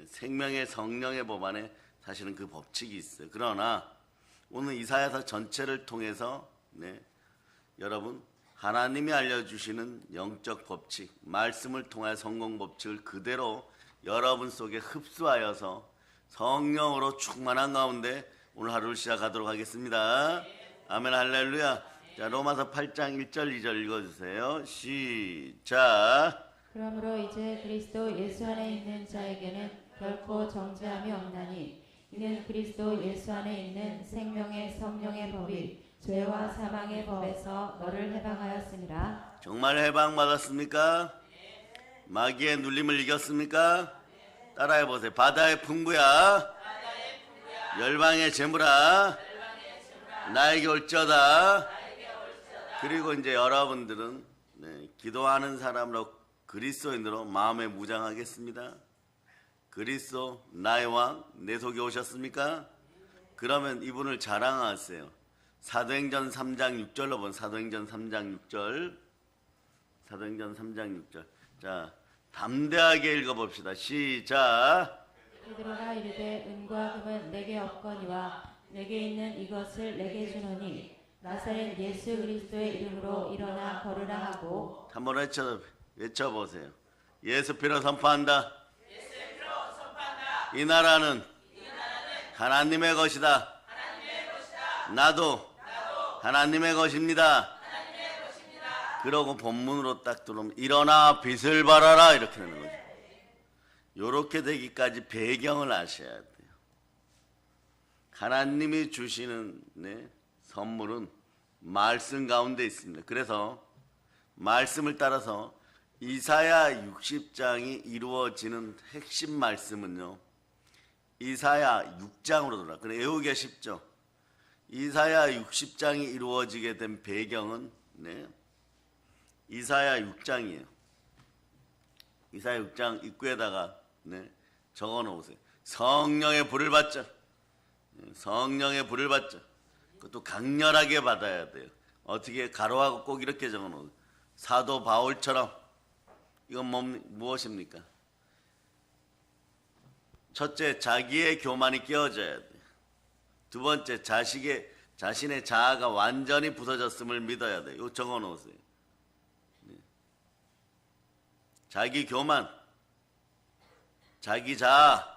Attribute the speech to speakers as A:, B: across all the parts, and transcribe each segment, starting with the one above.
A: 생명의 성령의 법 안에 사실은 그 법칙이 있어요. 그러나 오늘 이사야서 전체를 통해서 여러분 하나님이 알려주시는 영적 법칙, 말씀을 통하여 성공 법칙을 그대로 여러분 속에 흡수하여서 성령으로 충만한 가운데 오늘 하루를 시작하도록 하겠습니다. 아멘 할렐루야. 자, 로마서 8장 1절 2절 읽어주세요. 시작.
B: 그러므로 이제 그리스도 예수 안에 있는 자에게는 결코 정죄함이 없나니 이는 그리스도 예수 안에 있는 생명의 성령의 법이 죄와 사망의 법에서 너를 해방하였습니다.
A: 정말 해방받았습니까? 마귀의 눌림을 이겼습니까? 따라해보세요. 바다의 풍부야, 열방의 재물아, 나에게 올지어다. 그리고 이제 여러분들은 기도하는 사람으로 그리스도인으로 마음에 무장하겠습니다. 그리스도 나의 왕 내 속에 오셨습니까? 그러면 이분을 자랑하세요. 사도행전 3장 6절로 본 사도행전 3장 6절. 사도행전 3장 6절. 자, 담대하게 읽어봅시다. 시작.
B: 베드로가 이르되 은과 금은 내게 없거니와 내게 있는 이것을 내게 주노니 나사렛 예수 그리스도의 이름으로 일어나 걸으라 하고.
A: 한번 외쳐보세요. 예수 피로 선포한다. 이 나라는 하나님의 것이다. 나도 하나님의 것입니다. 그러고 본문으로 딱 들어오면 일어나 빛을 발하라 이렇게 되는 거죠. 이렇게 되기까지 배경을 아셔야 돼요. 하나님이 주시는 선물은 말씀 가운데 있습니다. 그래서 말씀을 따라서 이사야 60장이 이루어지는 핵심 말씀은요, 이사야 6장으로 돌아가. 그래 외우기가 쉽죠. 이사야 60장이 이루어지게 된 배경은 이사야 6장이에요. 이사야 6장 입구에다가 적어 놓으세요. 성령의 불을 받자. 성령의 불을 받자. 그것도 강렬하게 받아야 돼요. 어떻게 가로하고 꼭 이렇게 적어 놓으세요. 사도 바울처럼. 이건 무엇입니까? 첫째, 자기의 교만이 깨어져야 돼요. 두 번째, 자신의 자아가 완전히 부서졌음을 믿어야 돼요. 이거 적어 놓으세요. 자기 교만, 자기 자아,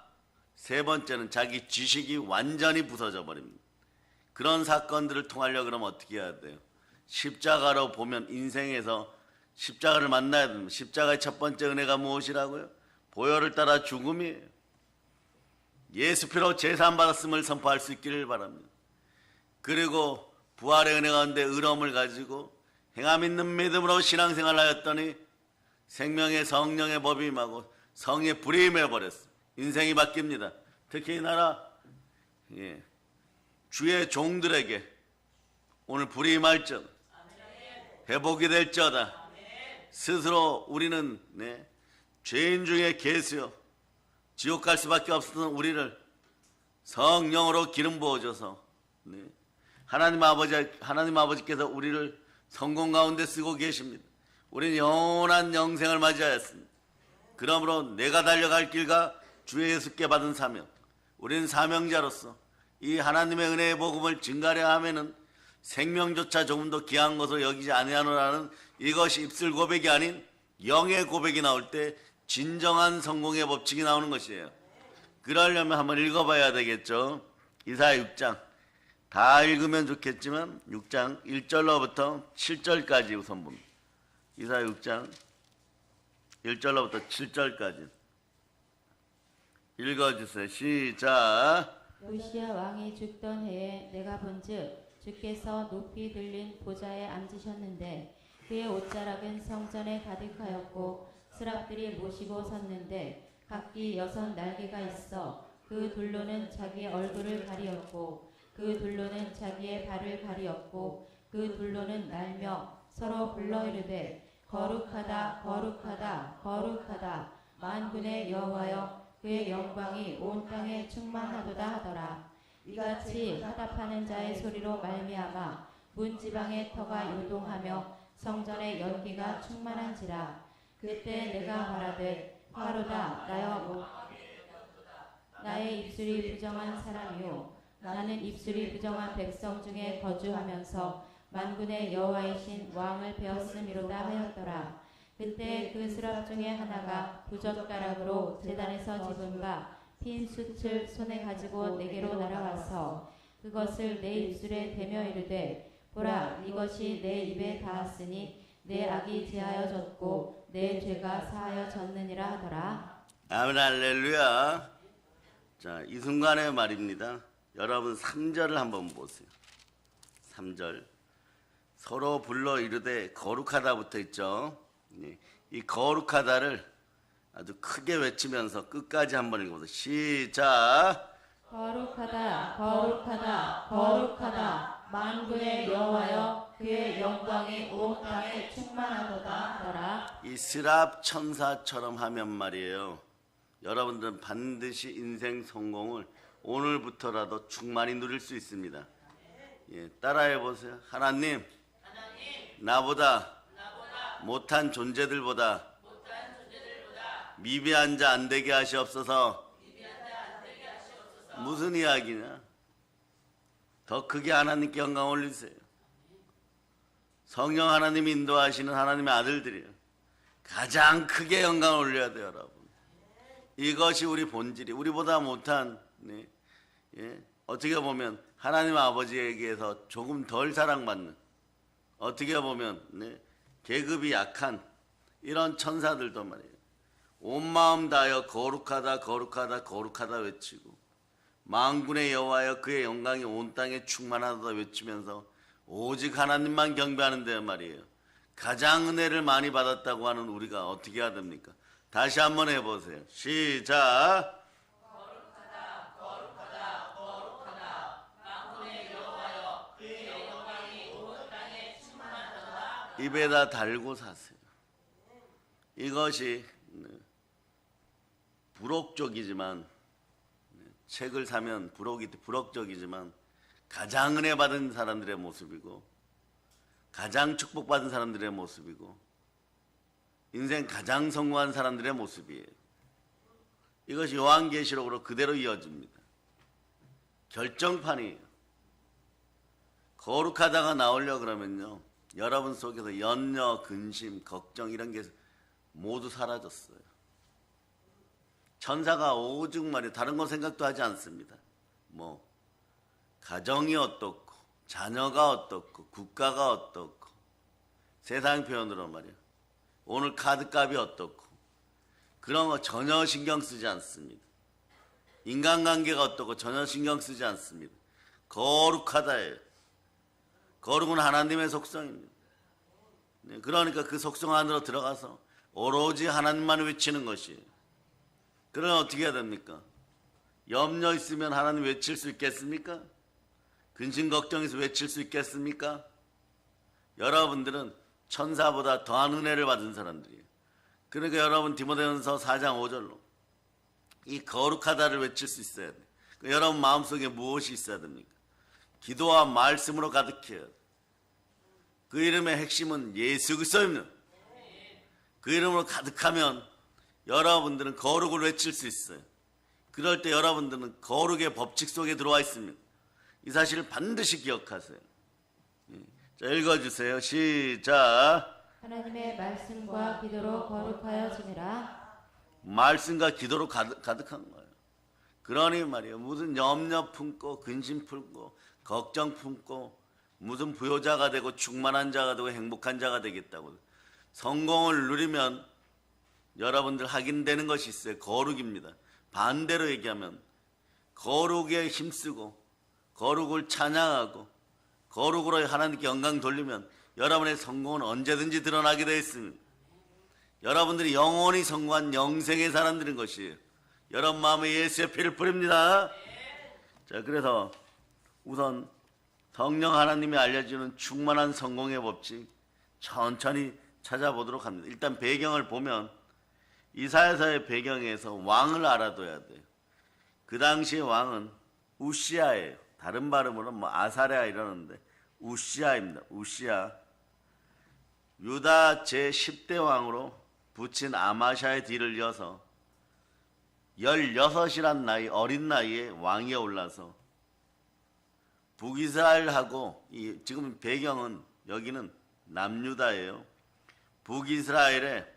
A: 세 번째는 자기 지식이 완전히 부서져 버립니다. 그런 사건들을 통하려고 그러면 어떻게 해야 돼요? 십자가로 보면 인생에서 십자가를 만나야 됩니다. 십자가의 첫 번째 은혜가 무엇이라고요? 보혈을 따라 죽음이에요. 예수 피로 제사함 받았음을 선포할 수 있기를 바랍니다. 그리고 부활의 은혜 가운데 의로움을 가지고 행함 있는 믿음으로 신앙생활을 하였더니 생명의 성령의 법이 임하고 성의 불이 임해버렸어요. 인생이 바뀝니다. 특히 이 나라 주의 종들에게 오늘 불이 임할지어다. 회복이 될지어다. 스스로 우리는 죄인 중에 계수요 지옥 갈 수밖에 없었던 우리를 성령으로 기름 부어줘서 하나님 아버지께서 우리를 성공 가운데 쓰고 계십니다. 우리는 영원한 영생을 맞이하였습니다. 그러므로 내가 달려갈 길과 주 예수께 받은 사명, 우리는 사명자로서 이 하나님의 은혜의 복음을 증가하려 하면은 생명조차 조금 더 귀한 것으로 여기지 아니하노라는 이것이 입술 고백이 아닌 영의 고백이 나올 때 진정한 성공의 법칙이 나오는 것이에요. 그러려면 한번 읽어봐야 되겠죠. 이사야 6장 다 읽으면 좋겠지만 6장 1절로부터 7절까지 우선 봅니다. 이사야 6장 1절로부터 7절까지 읽어주세요. 시작.
B: 요시야 왕이 죽던 해에 내가 본즉 주께서 높이 들린 보좌에 앉으셨는데 그의 옷자락은 성전에 가득하였고 스랍들이 모시고 섰는데 각기 6 날개가 있어 그 둘로는 자기의 얼굴을 가리었고 그 둘로는 자기의 발을 가리었고 그 둘로는 날며 서로 불러 이르되 거룩하다 거룩하다 거룩하다 만군의 여호와여 그의 영광이 온 땅에 충만하도다 하더라. 이같이 화답하는 자의 소리로 말미암아 문지방의 터가 요동하며 성전의 연기가 충만한지라. 그때 내가 말하되 화로다 나여 나의 입술이 부정한 사람이요 나는 입술이 부정한 백성 중에 거주하면서 만군의 여호와이신 왕을 배웠음이로다 하였더라. 그때 그 수랍 중에 하나가 부젓가락으로 제단에서 집은 바 핀 숯을 손에 가지고 내게로 날아와서 그것을 내 입술에 대며 이르되 보라 이것이 내 입에 닿았으니 내 악이 제하여졌고 내 죄가 사하여졌느니라 하더라.
A: 아멘 할렐루야. 자, 이 순간에 말입니다. 여러분 3절을 한번 보세요. 3절 서로 불러 이르되 거룩하다 붙어 있죠. 이 거룩하다를 아주 크게 외치면서 끝까지 한번 읽어보세요. 시작.
B: 거룩하다 거룩하다 거룩하다 만군의 여호와여 그의 영광이 온 땅에 충만하도다 하더라.
A: 이 스랍 천사처럼 하면 말이에요. 여러분들은 반드시 인생 성공을 오늘부터라도 충만히 누릴 수 있습니다. 예, 따라해 보세요. 하나님, 나보다 못한 존재들보다 미비한 자 안 되게 하시옵소서. 무슨 이야기냐? 더 크게 하나님께 영광 올리세요. 성령 하나님이 인도하시는 하나님의 아들들이에요. 가장 크게 영광을 올려야 돼요, 여러분. 이것이 우리 본질이, 우리보다 못한, 어떻게 보면 하나님 아버지에게서 조금 덜 사랑받는, 어떻게 보면 계급이 약한 이런 천사들도 말이에요. 온 마음 다하여 거룩하다 거룩하다 거룩하다 외치고 만군의 여호와여 그의 영광이 온 땅에 충만하다 외치면서 오직 하나님만 경배하는데 말이에요. 가장 은혜를 많이 받았다고 하는 우리가 어떻게 해야 됩니까? 다시 한번 해보세요. 시작.
C: 거룩하다 거룩하다 거룩하다 만군의 여호와여 그의 영광이 온 땅에 충만하도다.
A: 입에다 달고 사세요. 이것이 부록적이지만 책을 사면 부록적이지만 가장 은혜 받은 사람들의 모습이고 가장 축복받은 사람들의 모습이고 인생 가장 성공한 사람들의 모습이에요. 이것이 요한계시록으로 그대로 이어집니다. 결정판이에요. 거룩하다가 나오려고 그러면요, 여러분 속에서 염려, 근심, 걱정 이런 게 모두 사라졌어요. 천사가 오직 말이에요. 다른 거 생각도 하지 않습니다. 뭐 가정이 어떻고 자녀가 어떻고 국가가 어떻고 세상 표현으로 말이에요. 오늘 카드값이 어떻고 그런 거 전혀 신경 쓰지 않습니다. 인간관계가 어떻고 전혀 신경 쓰지 않습니다. 거룩하다예요. 거룩은 하나님의 속성입니다. 그러니까 그 속성 안으로 들어가서 오로지 하나님만 외치는 것이에요. 그러면 어떻게 해야 됩니까? 염려 있으면 하나님 외칠 수 있겠습니까? 근심 걱정해서 외칠 수 있겠습니까? 여러분들은 천사보다 더한 은혜를 받은 사람들이에요. 그러니까 여러분 디모데전서 4장 5절로 이 거룩하다를 외칠 수 있어야 돼요. 그러니까 여러분 마음속에 무엇이 있어야 됩니까? 기도와 말씀으로 가득해야 돼요. 그 이름의 핵심은 예수 그리스도입니다. 그 이름으로 가득하면 여러분들은 거룩을 외칠 수 있어요. 그럴 때 여러분들은 거룩의 법칙 속에 들어와 있습니다. 이 사실을 반드시 기억하세요. 자, 읽어주세요. 시작.
B: 하나님의 말씀과 기도로 거룩하여지니라.
A: 말씀과 기도로 가득한 거예요. 그러니 말이에요. 무슨 염려 품고 근심 품고 걱정 품고 무슨 부요자가 되고 충만한 자가 되고 행복한 자가 되겠다고. 성공을 누리면 여러분들 확인되는 것이 있어요. 거룩입니다. 반대로 얘기하면 거룩에 힘쓰고 거룩을 찬양하고 거룩으로 하나님께 영광 돌리면 여러분의 성공은 언제든지 드러나게 되어 있습니다. 여러분들이 영원히 성공한 영생의 사람들인 것이에요. 여러분 마음에 예수의 피를 뿌립니다. 자, 그래서 우선 성령 하나님이 알려주는 충만한 성공의 법칙 천천히 찾아보도록 합니다. 일단 배경을 보면 이사야서의 배경에서 왕을 알아둬야 돼요. 그 당시의 왕은 우시아예요. 다른 발음으로는 뭐 아사랴 이러는데 우시아입니다. 우시아. 유다 제10대 왕으로 붙인 아마샤의 뒤를 이어서 16이란 나이, 어린 나이에 왕위에 올라서 북이스라엘하고 지금 배경은 여기는 남유다예요. 북이스라엘에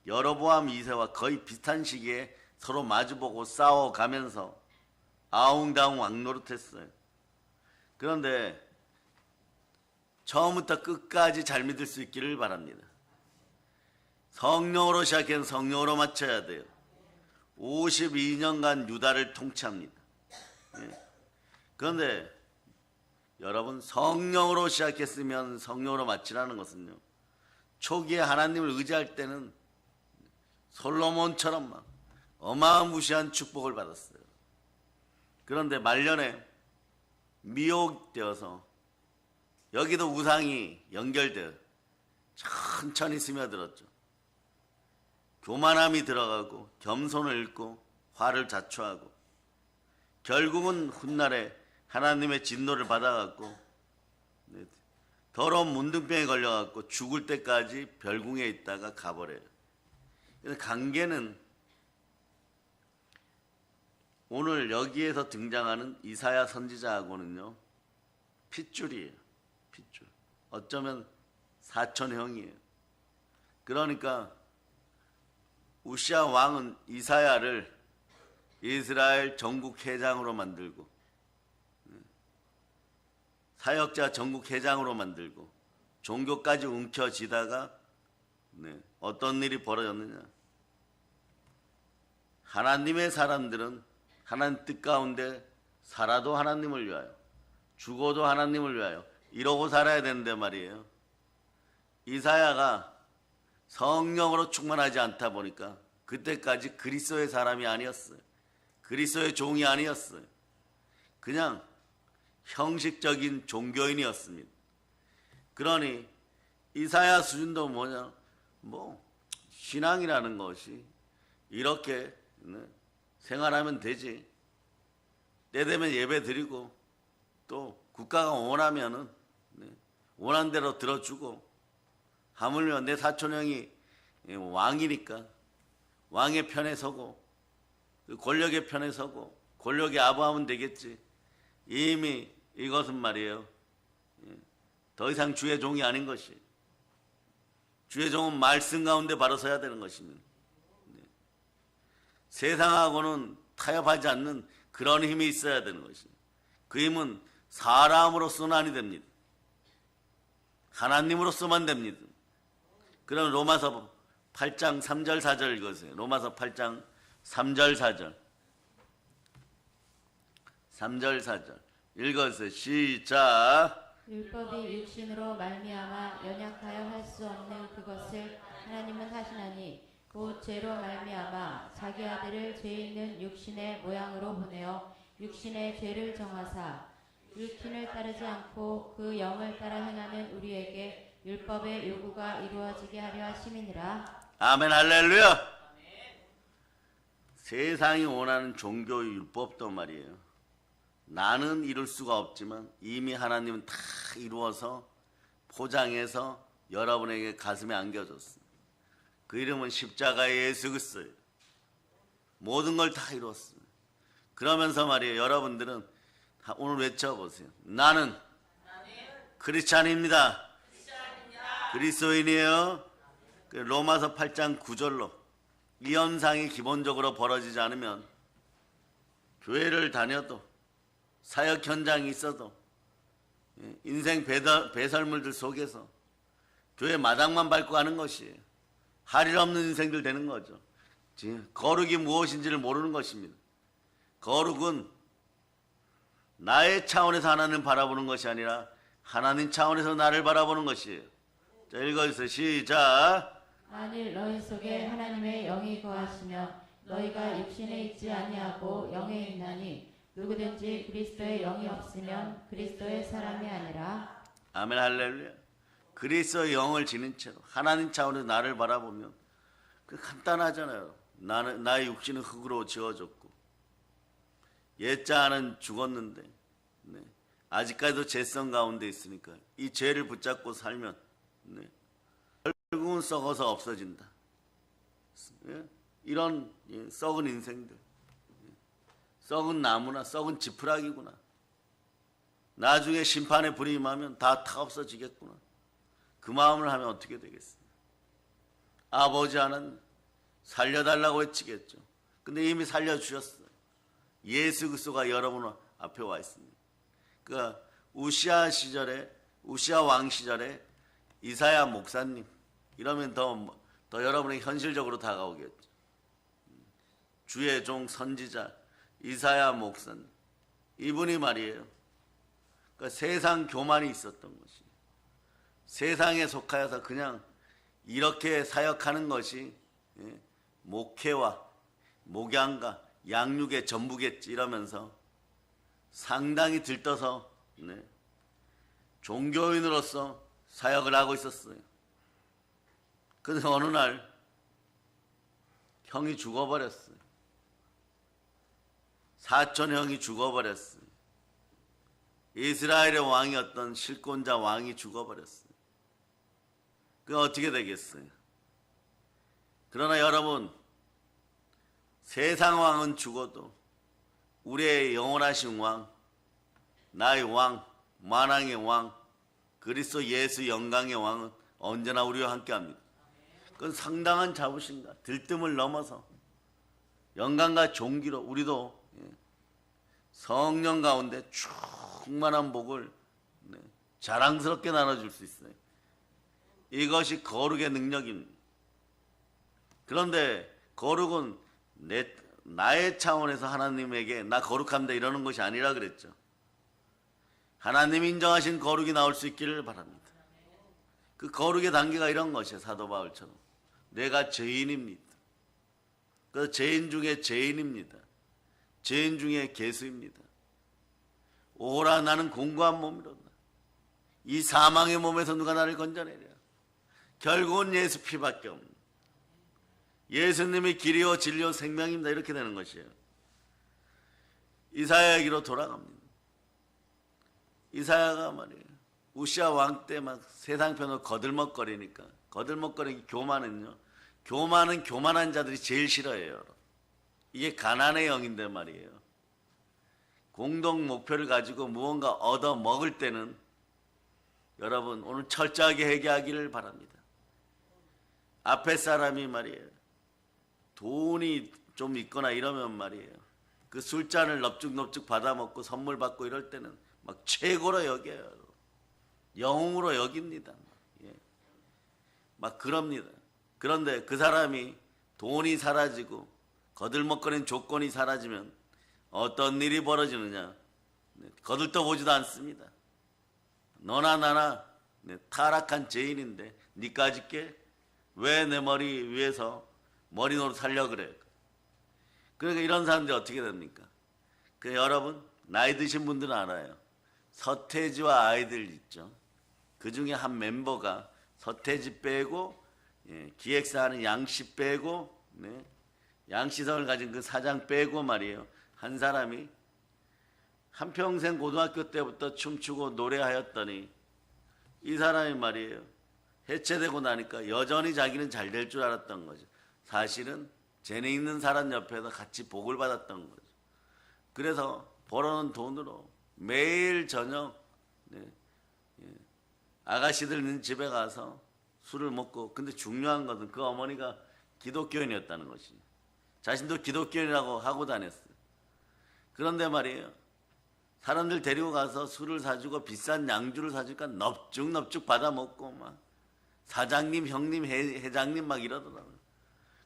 A: 여로보암 2세와 거의 비슷한 시기에 서로 마주보고 싸워가면서 아웅다웅 왕노릇했어요. 그런데 처음부터 끝까지 잘 믿을 수 있기를 바랍니다. 성령으로 시작해서 성령으로 마쳐야 돼요. 52년간 유다를 통치합니다. 그런데 여러분, 성령으로 시작했으면 성령으로 마치라는 것은요, 초기에 하나님을 의지할 때는 솔로몬처럼 막 어마무시한 축복을 받았어요. 그런데 말년에 미혹되어서 여기도 우상이 연결되어 천천히 스며들었죠. 교만함이 들어가고 겸손을 잃고 화를 자초하고 결국은 훗날에 하나님의 진노를 받아갖고 더러운 문둥병에 걸려갖고 죽을 때까지 별궁에 있다가 가버려요. 그래서 관계는 오늘 여기에서 등장하는 이사야 선지자하고는요, 핏줄이에요. 핏줄. 어쩌면 사촌형이에요. 그러니까 우시아 왕은 이사야를 이스라엘 전국 회장으로 만들고 사역자 전국 회장으로 만들고 종교까지 움켜쥐다가 어떤 일이 벌어졌느냐. 하나님의 사람들은 하나님 뜻 가운데 살아도 하나님을 위하여, 죽어도 하나님을 위하여 이러고 살아야 되는데 말이에요. 이사야가 성령으로 충만하지 않다 보니까 그때까지 그리스도의 사람이 아니었어요. 그리스도의 종이 아니었어요. 그냥 형식적인 종교인이었습니다. 그러니 이사야 수준도 뭐냐, 신앙이라는 것이 이렇게 생활하면 되지. 때 되면 예배 드리고 또 국가가 원하면은 원하는 대로 들어주고, 하물며 내 사촌형이 왕이니까 왕의 편에 서고 권력의 편에 서고 권력에 아부하면 되겠지. 이미 이것은 말이에요, 더 이상 주의 종이 아닌 것이, 주의 종은 말씀 가운데 바로 서야 되는 것입니다. 세상하고는 타협하지 않는 그런 힘이 있어야 되는 것입니다. 그 힘은 사람으로서는 아니 됩니다. 하나님으로서만 됩니다. 그럼 로마서 8장 3절 4절 읽으세요. 로마서 8장 3절 4절 3절 4절 읽으세요. 시작.
B: 율법이 육신으로 말미암아 연약하여 할 수 없는 그것을 하나님은 하시나니 곧 죄로 말미암아 자기 아들을 죄 있는 육신의 모양으로 보내어 육신의 죄를 정하사 육신을 따르지 않고 그 영을 따라 행하는 우리에게 율법의 요구가 이루어지게 하려 하심이니라.
A: 아멘. 할렐루야. 세상이 원하는 종교 율법도 말이에요, 나는 이룰 수가 없지만 이미 하나님은 다 이루어서 포장해서 여러분에게 가슴에 안겨줬어요. 그 이름은 십자가의 예수 그리스도예요. 모든 걸 다 이루었어요. 그러면서 말이에요, 여러분들은 오늘 외쳐보세요. 나는 크리스찬입니다. 그리스도인이에요. 로마서 8장 9절로 이 현상이 기본적으로 벌어지지 않으면 교회를 다녀도 사역 현장이 있어도 인생 배설물들 속에서 교회 마당만 밟고 가는 것이에요. 할 일 없는 인생들 되는 거죠. 거룩이 무엇인지를 모르는 것입니다. 거룩은 나의 차원에서 하나님 바라보는 것이 아니라 하나님 차원에서 나를 바라보는 것이에요. 자, 읽어주세요. 시작.
B: 만일 너희 속에 하나님의 영이 거하시면 너희가 육신에 있지 아니하고 영에 있나니 누구든지 그리스도의 영이 없으면 그리스도의 사람이 아니라.
A: 아멘. 할렐루야. 그리스도의 영을 지닌 채로 하나님 차원에서 나를 바라보면 그 간단하잖아요. 나의 육신은 흙으로 지어졌고 옛자는 죽었는데 아직까지도 죄성 가운데 있으니까 이 죄를 붙잡고 살면 결국은 썩어서 없어진다. 이런 썩은 인생들, 썩은 나무나 썩은 지푸라기구나. 나중에 심판의 불이 임하면 다 타없어지겠구나. 그 마음을 하면 어떻게 되겠어요? 아버지 하나님 살려달라고 외치겠죠. 근데 이미 살려주셨어요. 예수 그리스도가 여러분 앞에 와 있습니다. 그러니까 우시아 왕 시절에 이사야 목사님 이러면 더 여러분에게 현실적으로 다가오겠죠. 주의 종 선지자 이사야 목사님, 이분이 말이에요. 그러니까 세상 교만이 있었던 것이, 세상에 속하여서 그냥 이렇게 사역하는 것이 목회와 목양과 양육의 전부겠지 이러면서 상당히 들떠서 종교인으로서 사역을 하고 있었어요. 그래서 어느 날 형이 죽어버렸어요. 사촌 형이 죽어버렸어요. 이스라엘의 왕이었던 실권자 왕이 죽어버렸어요. 그 어떻게 되겠어요? 그러나 여러분, 세상 왕은 죽어도 우리의 영원하신 왕, 나의 왕, 만왕의 왕, 그리스도 예수 영광의 왕은 언제나 우리와 함께합니다. 그건 상당한 자부심과 들뜸을 넘어서 영광과 존귀로 우리도 성령 가운데 충만한 복을 자랑스럽게 나눠줄 수 있어요. 이것이 거룩의 능력입니다. 그런데 거룩은 나의 차원에서 하나님에게 나 거룩합니다 이러는 것이 아니라 그랬죠. 하나님이 인정하신 거룩이 나올 수 있기를 바랍니다. 그 거룩의 단계가 이런 것이에요. 사도 바울처럼 내가 죄인입니다. 그래서 죄인 중에 죄인입니다. 죄인 중에 괴수입니다. 오라 나는 공고한 몸이로다. 이 사망의 몸에서 누가 나를 건져내랴. 결국은 예수 피밖에 없는, 예수님이 길이요 진리요 생명입니다. 이렇게 되는 것이에요. 이사야에게로 돌아갑니다. 이사야가 말이에요. 우시아 왕 때 막 세상 편으로 거들먹거리니까, 거들먹거리기 교만은 교만한 자들이 제일 싫어해요. 이게 가난의 영인데 말이에요. 공동 목표를 가지고 무언가 얻어 먹을 때는 여러분 오늘 철저하게 회개하기를 바랍니다. 앞에 사람이 말이에요. 돈이 좀 있거나 이러면 말이에요. 그 술잔을 넙죽넙죽 받아먹고 선물 받고 이럴 때는 막 최고로 여겨요. 영웅으로 여깁니다. 막 그럽니다. 그런데 그 사람이 돈이 사라지고 거들먹거리는 조건이 사라지면 어떤 일이 벌어지느냐. 거들떠보지도 않습니다. 너나 나나 타락한 죄인인데 니까짓 게 왜 내 머리 위에서 머리 노릇 하려고 그래. 그러니까 이런 사람들이 어떻게 됩니까? 여러분 나이 드신 분들은 알아요. 서태지와 아이들 있죠. 그 중에 한 멤버가 서태지 빼고 기획사 하는 양씨 빼고 양씨성을 가진 그 사장 빼고 말이에요. 한 사람이 한평생 고등학교 때부터 춤추고 노래하였더니 이 사람이 말이에요. 해체되고 나니까 여전히 자기는 잘 될 줄 알았던 거죠. 사실은 재능 있는 사람 옆에서 같이 복을 받았던 거죠. 그래서 벌어놓은 돈으로 매일 저녁 아가씨들 있는 집에 가서 술을 먹고, 근데 중요한 것은 그 어머니가 기독교인이었다는 것이, 자신도 기독교인이라고 하고 다녔어요. 그런데 말이에요. 사람들 데리고 가서 술을 사주고 비싼 양주를 사주니까 넙죽넙죽 받아먹고 막 사장님, 형님, 회장님 막 이러더라고요.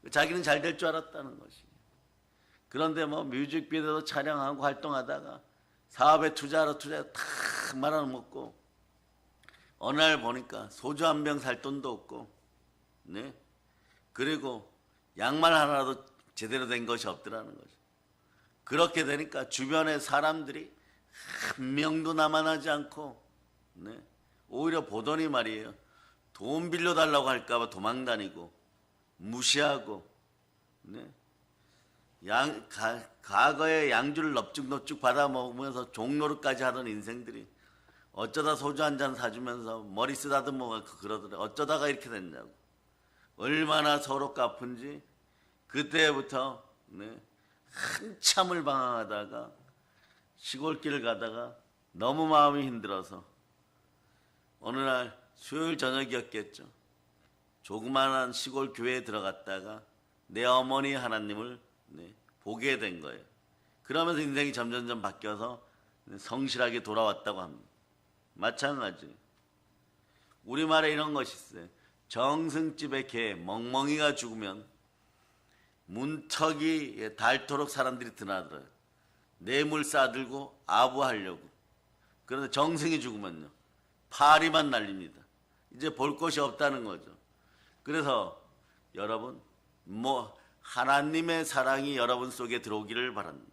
A: 자기는 잘 될 줄 알았다는 것이. 그런데 뭐 뮤직비디오도 촬영하고 활동하다가 사업에 투자하러 다 말아먹고 어느 날 보니까 소주 한 병 살 돈도 없고, 그리고 양말 하나도 제대로 된 것이 없더라는 거죠. 그렇게 되니까 주변의 사람들이 한 명도 남아나지 않고, 오히려 보더니 말이에요. 돈 빌려달라고 할까봐 도망다니고 무시하고, 과거에 양주를 넙죽넙죽 받아먹으면서 종노릇까지 하던 인생들이 어쩌다 소주 한 잔 사주면서 머리 쓰다듬어 그러더래. 어쩌다가 이렇게 됐냐고. 얼마나 서럽고 아픈지 그때부터 네, 한참을 방황하다가 시골길을 가다가 너무 마음이 힘들어서 어느 날 수요일 저녁이었겠죠. 조그마한 시골 교회에 들어갔다가 내 어머니 하나님을 네, 보게 된 거예요. 그러면서 인생이 점점점 바뀌어서 성실하게 돌아왔다고 합니다. 마찬가지. 우리말에 이런 것이 있어요. 정승집의 개 멍멍이가 죽으면 문턱이 닳도록 사람들이 드나들어요. 뇌물 싸들고 아부하려고. 그런데 정승이 죽으면요, 파리만 날립니다. 이제 볼 것이 없다는 거죠. 그래서 여러분, 하나님의 사랑이 여러분 속에 들어오기를 바랍니다.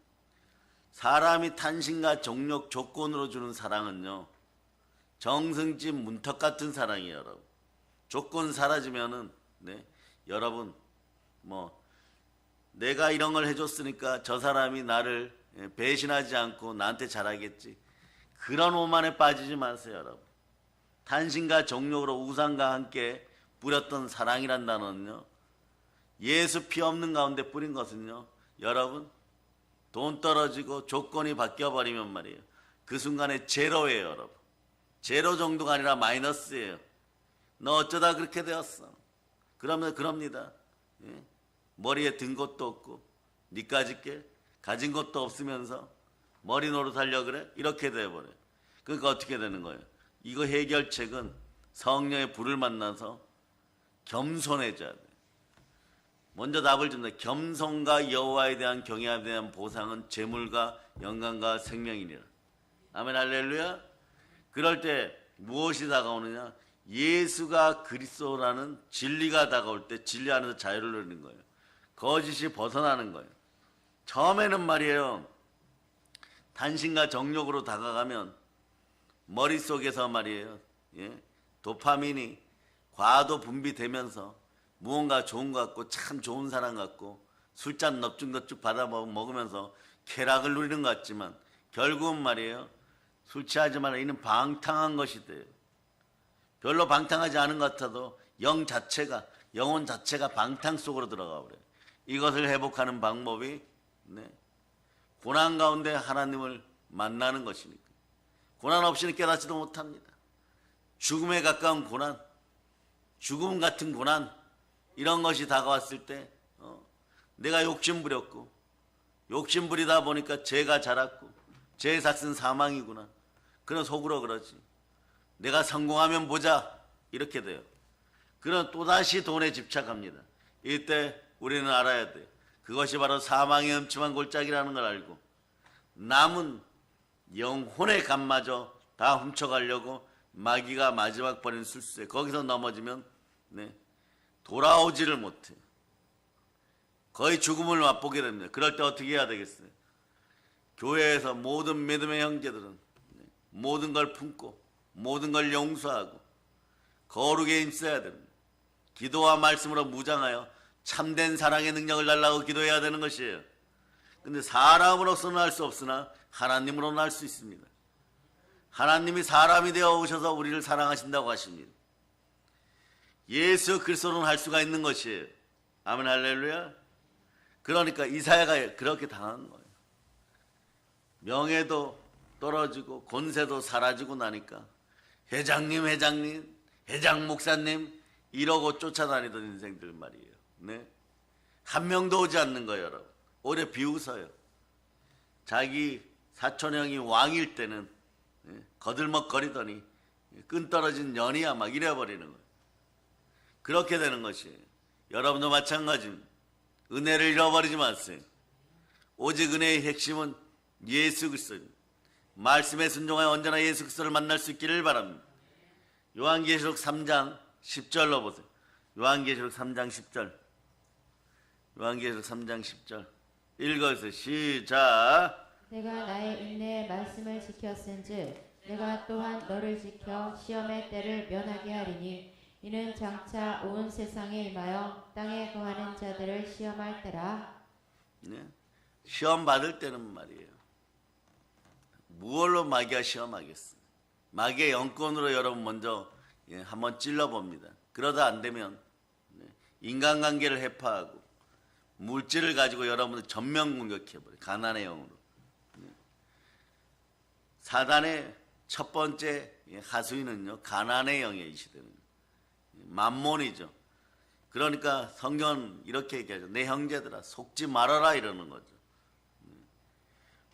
A: 사람이 탄신과 정욕 조건으로 주는 사랑은요, 정승집 문턱 같은 사랑이에요, 여러분. 조건 사라지면은 네, 여러분 내가 이런 걸 해줬으니까 저 사람이 나를 배신하지 않고 나한테 잘하겠지. 그런 오만에 빠지지 마세요, 여러분. 탄신과 정욕으로 우상과 함께 뿌렸던 사랑이란 단어는요, 예수 피 없는 가운데 뿌린 것은요, 여러분, 돈 떨어지고 조건이 바뀌어버리면 말이에요, 그 순간에 제로예요, 여러분. 제로 정도가 아니라 마이너스예요. 너 어쩌다 그렇게 되었어? 그러면 그럽니다. 예? 머리에 든 것도 없고 니까짓 게 가진 것도 없으면서 머리 노릇하려고 그래? 이렇게 돼버려요. 그러니까 어떻게 되는 거예요? 이거 해결책은 성령의 불을 만나서 겸손해져야 돼요. 먼저 답을 줍니다. 겸손과 여호와에 대한 경외에 대한 보상은 재물과 영광과 생명이니라. 아멘, 할렐루야. 그럴 때 무엇이 다가오느냐? 예수가 그리스도라는 진리가 다가올 때 진리 안에서 자유를 누리는 거예요. 거짓이 벗어나는 거예요. 처음에는 말이에요, 단신과 정욕으로 다가가면 머릿속에서 말이에요, 예? 도파민이 과도 분비되면서 무언가 좋은 것 같고 참 좋은 사람 같고 술잔 넙죽넙죽 받아 먹으면서 쾌락을 누리는 것 같지만 결국은 말이에요, 술 취하지 마라. 이는 방탕한 것이 돼요. 별로 방탕하지 않은 것 같아도 영혼 자체가 방탕 속으로 들어가 버려요. 이것을 회복하는 방법이 고난 가운데 하나님을 만나는 것이니까. 고난 없이는 깨닫지도 못합니다. 죽음에 가까운 고난, 죽음 같은 고난, 이런 것이 다가왔을 때 내가 욕심부렸고 욕심부리다 보니까 죄가 자랐고 죄의 삭은 사망이구나. 그런 속으로 그러지. 내가 성공하면 보자, 이렇게 돼요. 그럼 또다시 돈에 집착합니다. 이때 우리는 알아야 돼요. 그것이 바로 사망의 음침한 골짜기라는 걸 알고 남은 영혼의 값마저 다 훔쳐가려고 마귀가 마지막 버린 술수에 거기서 넘어지면 돌아오지를 못해요. 거의 죽음을 맛보게 됩니다. 그럴 때 어떻게 해야 되겠어요? 교회에서 모든 믿음의 형제들은 모든 걸 품고 모든 걸 용서하고 거룩에 힘써야 됩니다. 기도와 말씀으로 무장하여 참된 사랑의 능력을 달라고 기도해야 되는 것이에요. 근데 사람으로서는 할 수 없으나 하나님으로는 할 수 있습니다. 하나님이 사람이 되어 오셔서 우리를 사랑하신다고 하십니다. 예수 그리스도는 할 수가 있는 것이에요. 아멘, 할렐루야. 그러니까 이사야가 그렇게 당한 거예요. 명예도 떨어지고 권세도 사라지고 나니까 회장 목사님 이러고 쫓아다니던 인생들 말이에요. 한 명도 오지 않는 거예요, 여러분. 오히려 비웃어요. 자기 사촌형이 왕일 때는 거들먹거리더니 끈 떨어진 년이야 막 이래버리는 거예요. 그렇게 되는 것이에요. 여러분도 마찬가지입니다. 은혜를 잃어버리지 마세요. 오직 은혜의 핵심은 예수 그리스도입니다. 말씀에 순종하여 언제나 예수 그리스도를 만날 수 있기를 바랍니다. 요한계시록 3장 10절로 보세요. 요한계시록 3장 10절. 요한계시록 3장 10절. 읽어주세요. 시작.
B: 내가 나의 인내의 말씀을 지켰은즉 내가 또한 너를 지켜 시험의 때를 면하게 하리니 이는 장차 온 세상에 임하여 땅에 거하는 자들을 시험할 때라.
A: 시험 받을 때는 말이에요, 무얼로 마귀가 시험하겠어요? 마귀의 영권으로 여러분 먼저 한번 찔러봅니다. 그러다 안 되면 인간관계를 해파하고 물질을 가지고 여러분을 전면 공격해버려요. 가난의 영으로. 사단의 첫 번째 하수인은요, 가난의 영이에요. 이 시대는 만몬이죠. 그러니까 성경은 이렇게 얘기하죠. 내 형제들아 속지 말아라 이러는 거죠.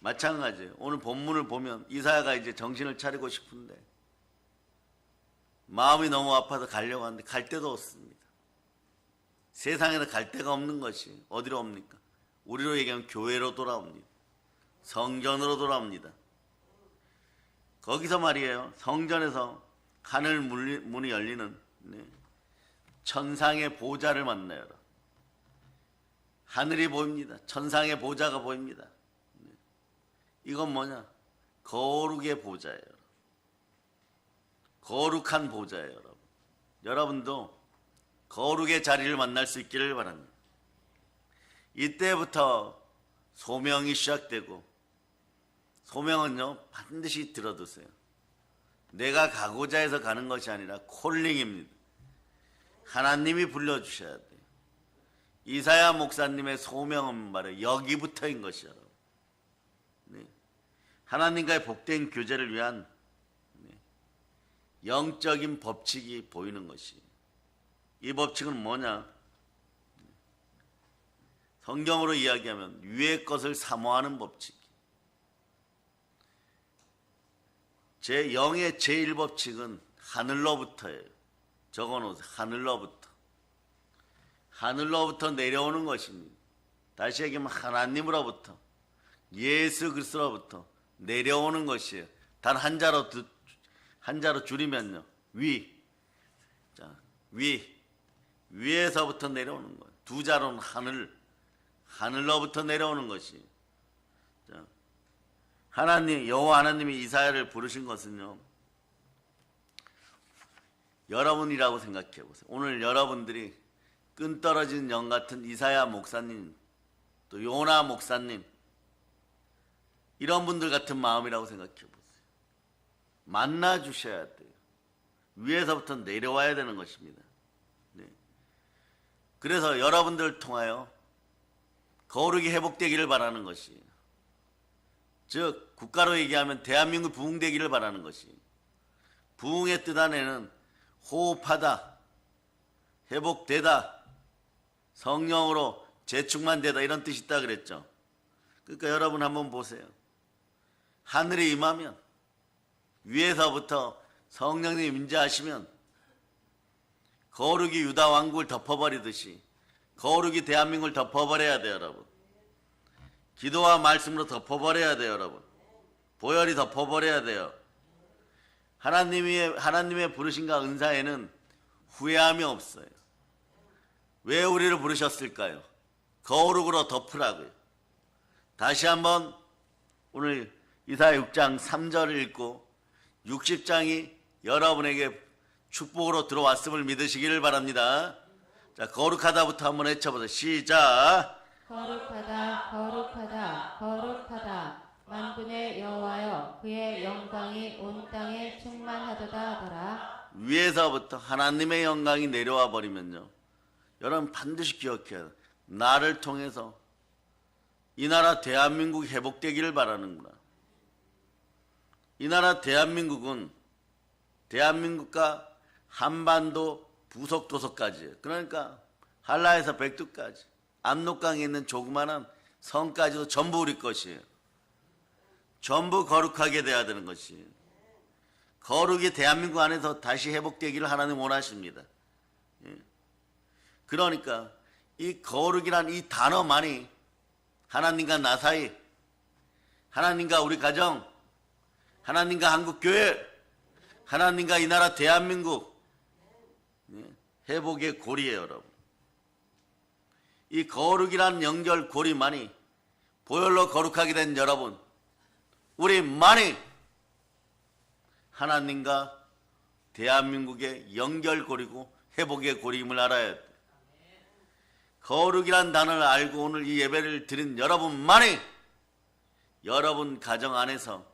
A: 마찬가지예요. 오늘 본문을 보면 이사야가 이제 정신을 차리고 싶은데 마음이 너무 아파서 가려고 하는데 갈 데도 없습니다. 세상에는 갈 데가 없는 것이 어디로 옵니까? 우리로 얘기하면 교회로 돌아옵니다. 성전으로 돌아옵니다. 거기서 말이에요. 성전에서 하늘 문이 열리는 천상의 보좌를 만나요. 하늘이 보입니다. 천상의 보좌가 보입니다. 이건 뭐냐? 거룩의 보좌예요. 거룩한 보좌예요, 여러분. 여러분도 거룩의 자리를 만날 수 있기를 바랍니다. 이때부터 소명이 시작되고, 소명은요 반드시 들어두세요. 내가 가고자 해서 가는 것이 아니라 콜링입니다. 하나님이 불러주셔야 돼요. 이사야 목사님의 소명은 바로 여기부터인 것이요. 네. 하나님과의 복된 교제를 위한 영적인 법칙이 보이는 것이, 이 법칙은 뭐냐? 성경으로 이야기하면 위의 것을 사모하는 법칙. 제 영의 제1법칙은 하늘로부터예요. 적어놓으세요. 하늘로부터. 하늘로부터 내려오는 것입니다. 다시 얘기하면 하나님으로부터, 예수 그리스도로부터 내려오는 것이에요. 단 한자로 줄이면요, 위. 자, 위에서부터 내려오는 거예요. 두 자로는 하늘로부터 내려오는 것이. 자, 여호와 하나님이 이사야를 부르신 것은요, 여러분이라고 생각해 보세요. 오늘 여러분들이 끈 떨어진 영 같은 이사야 목사님, 또 요나 목사님, 이런 분들 같은 마음이라고 생각해 보세요. 만나 주셔야 돼요. 위에서부터 내려와야 되는 것입니다. 네. 그래서 여러분들을 통하여 거룩이 회복되기를 바라는 것이, 즉 국가로 얘기하면 대한민국 부흥되기를 바라는 것이, 부흥의 뜻 안에는 호흡하다, 회복되다, 성령으로 재충만되다 이런 뜻이 있다 그랬죠. 그러니까 여러분 한번 보세요. 하늘이 임하면, 위에서부터 성령님이 임재하시면 거룩이 유다 왕국을 덮어버리듯이 거룩이 대한민국을 덮어버려야 돼요, 여러분. 기도와 말씀으로 덮어버려야 돼요, 여러분. 보혈이 덮어버려야 돼요. 하나님의 부르심과 은사에는 후회함이 없어요. 왜 우리를 부르셨을까요? 거룩으로 덮으라고요. 다시 한번 오늘 이사야 6장 3절을 읽고 60장이 여러분에게 축복으로 들어왔음을 믿으시기를 바랍니다. 자, 거룩하다부터 한번 외쳐보세요. 시작.
B: 거룩하다, 거룩하다, 거룩하다. 만군의 여호와여, 그의 영광이 온 땅에 충만하도다 하더라.
A: 위에서부터 하나님의 영광이 내려와 버리면요, 여러분 반드시 기억해야 돼요. 나를 통해서 이 나라 대한민국이 회복되기를 바라는구나. 이 나라 대한민국은 대한민국과 한반도 부속도서까지, 그러니까 한라에서 백두까지, 압록강에 있는 조그마한 성까지도 전부 우리 것이에요. 전부 거룩하게 돼야 되는 것이에요. 거룩이 대한민국 안에서 다시 회복되기를 하나님 원하십니다. 그러니까 이 거룩이란 이 단어만이 하나님과 나 사이, 하나님과 우리 가정, 하나님과 한국교회, 하나님과 이 나라 대한민국 회복의 고리예요, 여러분. 이 거룩이란 연결 고리만이, 보혈로 거룩하게 된 여러분, 우리만이 하나님과 대한민국의 연결고리고 회복의 고리임을 알아야 돼. 거룩이란 단어를 알고 오늘 이 예배를 드린 여러분만이 여러분 가정 안에서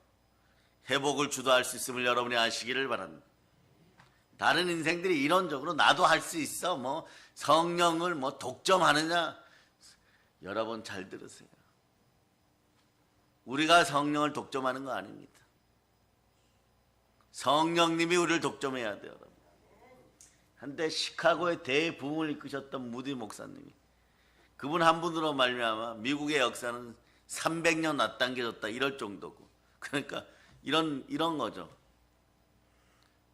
A: 회복을 주도할 수 있음을 여러분이 아시기를 바랍니다. 다른 인생들이 이론적으로 나도 할 수 있어, 뭐 성령을 뭐 독점하느냐, 여러분 잘 들으세요. 우리가 성령을 독점하는 거 아닙니다. 성령님이 우리를 독점해야 돼요. 여러분. 한때 시카고의 대부흥을 이끄셨던 무디 목사님이 그분 한 분으로 말미암아 미국의 역사는 300년 앞당겨졌다 이럴 정도고, 그러니까 이런 거죠.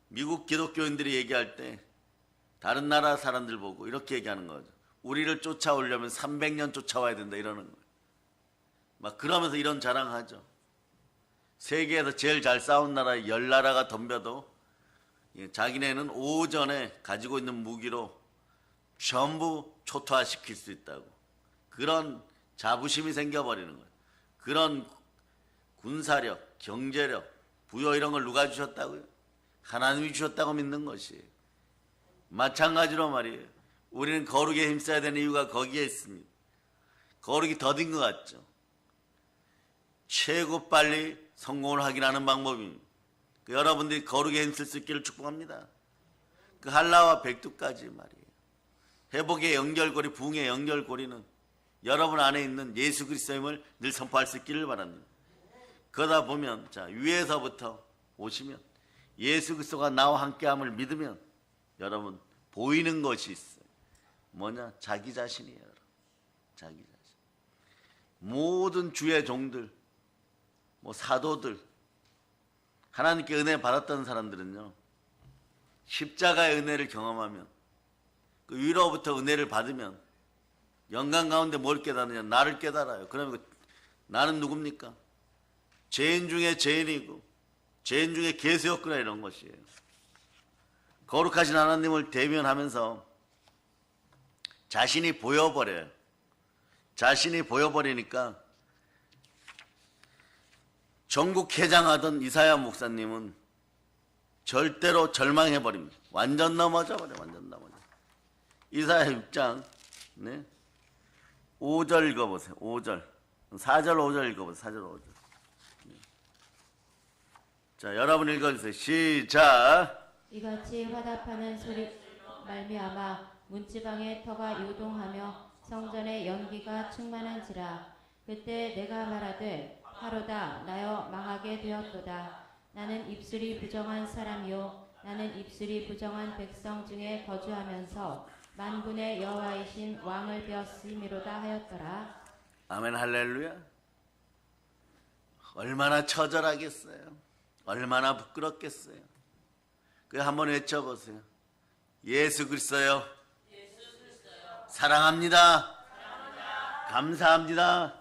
A: 미국 기독교인들이 얘기할 때 다른 나라 사람들 보고 이렇게 얘기하는 거죠. 우리를 쫓아오려면 300년 쫓아와야 된다 이러는 거예요. 막 그러면서 이런 자랑하죠. 세계에서 제일 잘 싸운 나라 10나라가 덤벼도 자기네는 오전에 가지고 있는 무기로 전부 초토화시킬 수 있다고. 그런 자부심이 생겨버리는 거예요. 그런 군사력, 경제력, 부여 이런 걸 누가 주셨다고요? 하나님이 주셨다고 믿는 것이에요. 마찬가지로 말이에요. 우리는 거룩에 힘써야 되는 이유가 거기에 있습니다. 거룩이 더딘 것 같죠. 최고 빨리 성공을 확인하는 방법입니다. 여러분들이 거룩에 힘쓸 수 있기를 축복합니다. 그 한라와 백두까지 말이에요. 회복의 연결고리, 부흥의 연결고리는 여러분 안에 있는 예수 그리스도임을 늘 선포할 수 있기를 바랍니다. 그러다 보면 자 위에서부터 오시면 예수 그리스도가 나와 함께함을 믿으면 여러분 보이는 것이 있어요. 뭐냐? 자기 자신이에요. 여러분. 자기 자신. 모든 주의 종들, 뭐 사도들, 하나님께 은혜 받았던 사람들은요, 십자가의 은혜를 경험하면, 그 위로부터 은혜를 받으면 영광 가운데 뭘 깨달느냐? 나를 깨달아요. 그러면 나는 누굽니까? 죄인 중에 죄인이고 죄인 중에 괴수였구나 이런 것이에요. 거룩하신 하나님을 대면하면서 자신이 보여버려요. 자신이 보여버리니까 전국 회장하던 이사야 목사님은 절대로 절망해버립니다. 완전 넘어져 버려요. 완전 넘어져. 이사야 6장 네? 5절 읽어보세요. 5절 4절 5절 읽어보세요. 4절 5절. 자, 여러분 읽어주세요. 시작.
B: 이같이 화답하는 소리 말미암아 문지방의 터가 요동하며 성전의 연기가 충만한지라. 그때 내가 말하되 하로다 나여 망하게 되었도다. 나는 입술이 부정한 사람이요 나는 입술이 부정한 백성 중에 거주하면서 만군의 여호와이신 왕을 배웠음이로다 하였더라.
A: 아멘 할렐루야. 얼마나 처절하겠어요. 얼마나 부끄럽겠어요. 그 한번 외쳐보세요. 예수 그리스도요. 사랑합니다. 감사합니다.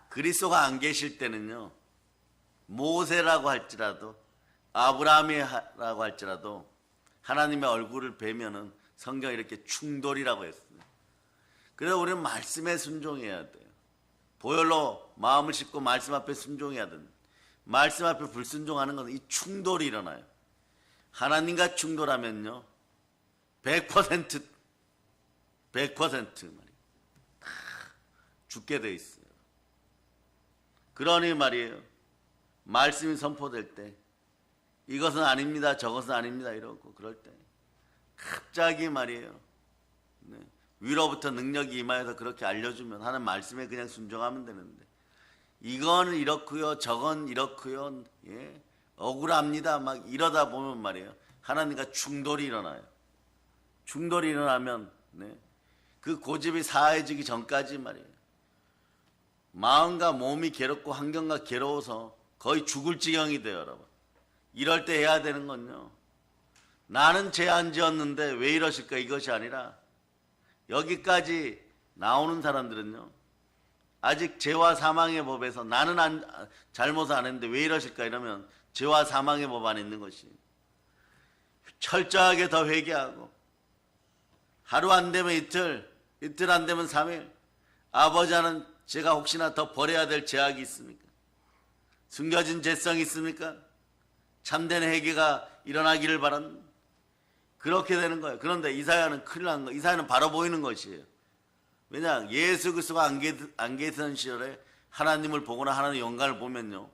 A: 그리스도가 안 계실 때는요, 모세라고 할지라도 아브라함이라고 할지라도 하나님의 얼굴을 뵈면은 성경이 이렇게 충돌이라고 했어요. 그래서 우리는 말씀에 순종해야 돼요. 보혈로 마음을 씻고 말씀 앞에 순종해야 됩니다. 말씀 앞에 불순종하는 것은 이 충돌이 일어나요. 하나님과 충돌하면요 100% 말이에요. 다 죽게 돼 있어요. 그러니 말이에요, 말씀이 선포될 때 이것은 아닙니다, 저것은 아닙니다 이러고 그럴 때 갑자기 말이에요, 네, 위로부터 능력이 임하여서 그렇게 알려주면 하는 말씀에 그냥 순종하면 되는데, 이건 이렇고요 저건 이렇고요, 예, 억울합니다 막 이러다 보면 말이에요, 하나님과 충돌이 일어나요. 충돌이 일어나면 네, 그 고집이 사해지기 전까지 말이에요, 마음과 몸이 괴롭고 환경과 괴로워서 거의 죽을 지경이 돼요. 여러분, 이럴 때 해야 되는 건요, 나는 죄 안 지었는데 왜 이러실까 이것이 아니라, 여기까지 나오는 사람들은요 아직 죄와 사망의 법에서 나는 잘못 안 했는데 왜 이러실까 이러면 죄와 사망의 법 안에 있는 것이, 철저하게 더 회개하고 하루 안 되면 이틀, 이틀 안 되면 3일, 아버지 하는 제가 혹시나 더 버려야 될 죄악이 있습니까? 숨겨진 죄성이 있습니까? 참된 회개가 일어나기를 바랍니다. 그렇게 되는 거예요. 그런데 이사야는 큰일 난 거예요. 이사야는 바로 보이는 것이에요. 왜냐? 예수 그리스도가 안 계시던 시절에 하나님을 보거나 하나님의 영광을 보면요,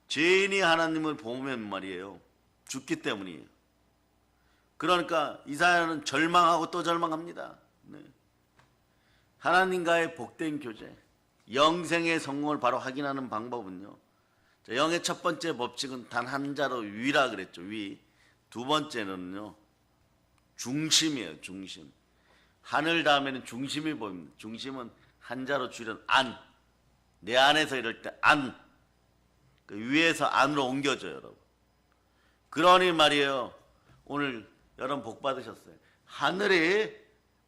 A: 죄인이 하나님을 보면 말이에요, 죽기 때문이에요. 그러니까 이사야는 절망하고 또 절망합니다. 네. 하나님과의 복된 교제, 영생의 성공을 바로 확인하는 방법은요. 자, 영의 첫 번째 법칙은 단 한 자로 위라 그랬죠. 위. 두 번째는요. 중심이에요. 중심. 하늘 다음에는 중심이 보입니다. 중심은 한 자로 줄여 안. 내 안에서 이럴 때 안. 그 위에서 안으로 옮겨져요, 여러분. 그러니 말이에요. 오늘 여러분 복 받으셨어요. 하늘이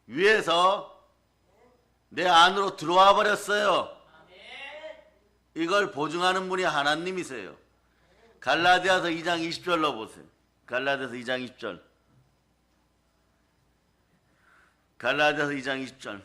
A: 위에서 내 안으로 들어와 버렸어요. 이걸 보증하는 분이 하나님이세요. 갈라디아서 2장 20절로 보세요. 갈라디아서 2장 20절. 갈라디아서 2장 20절.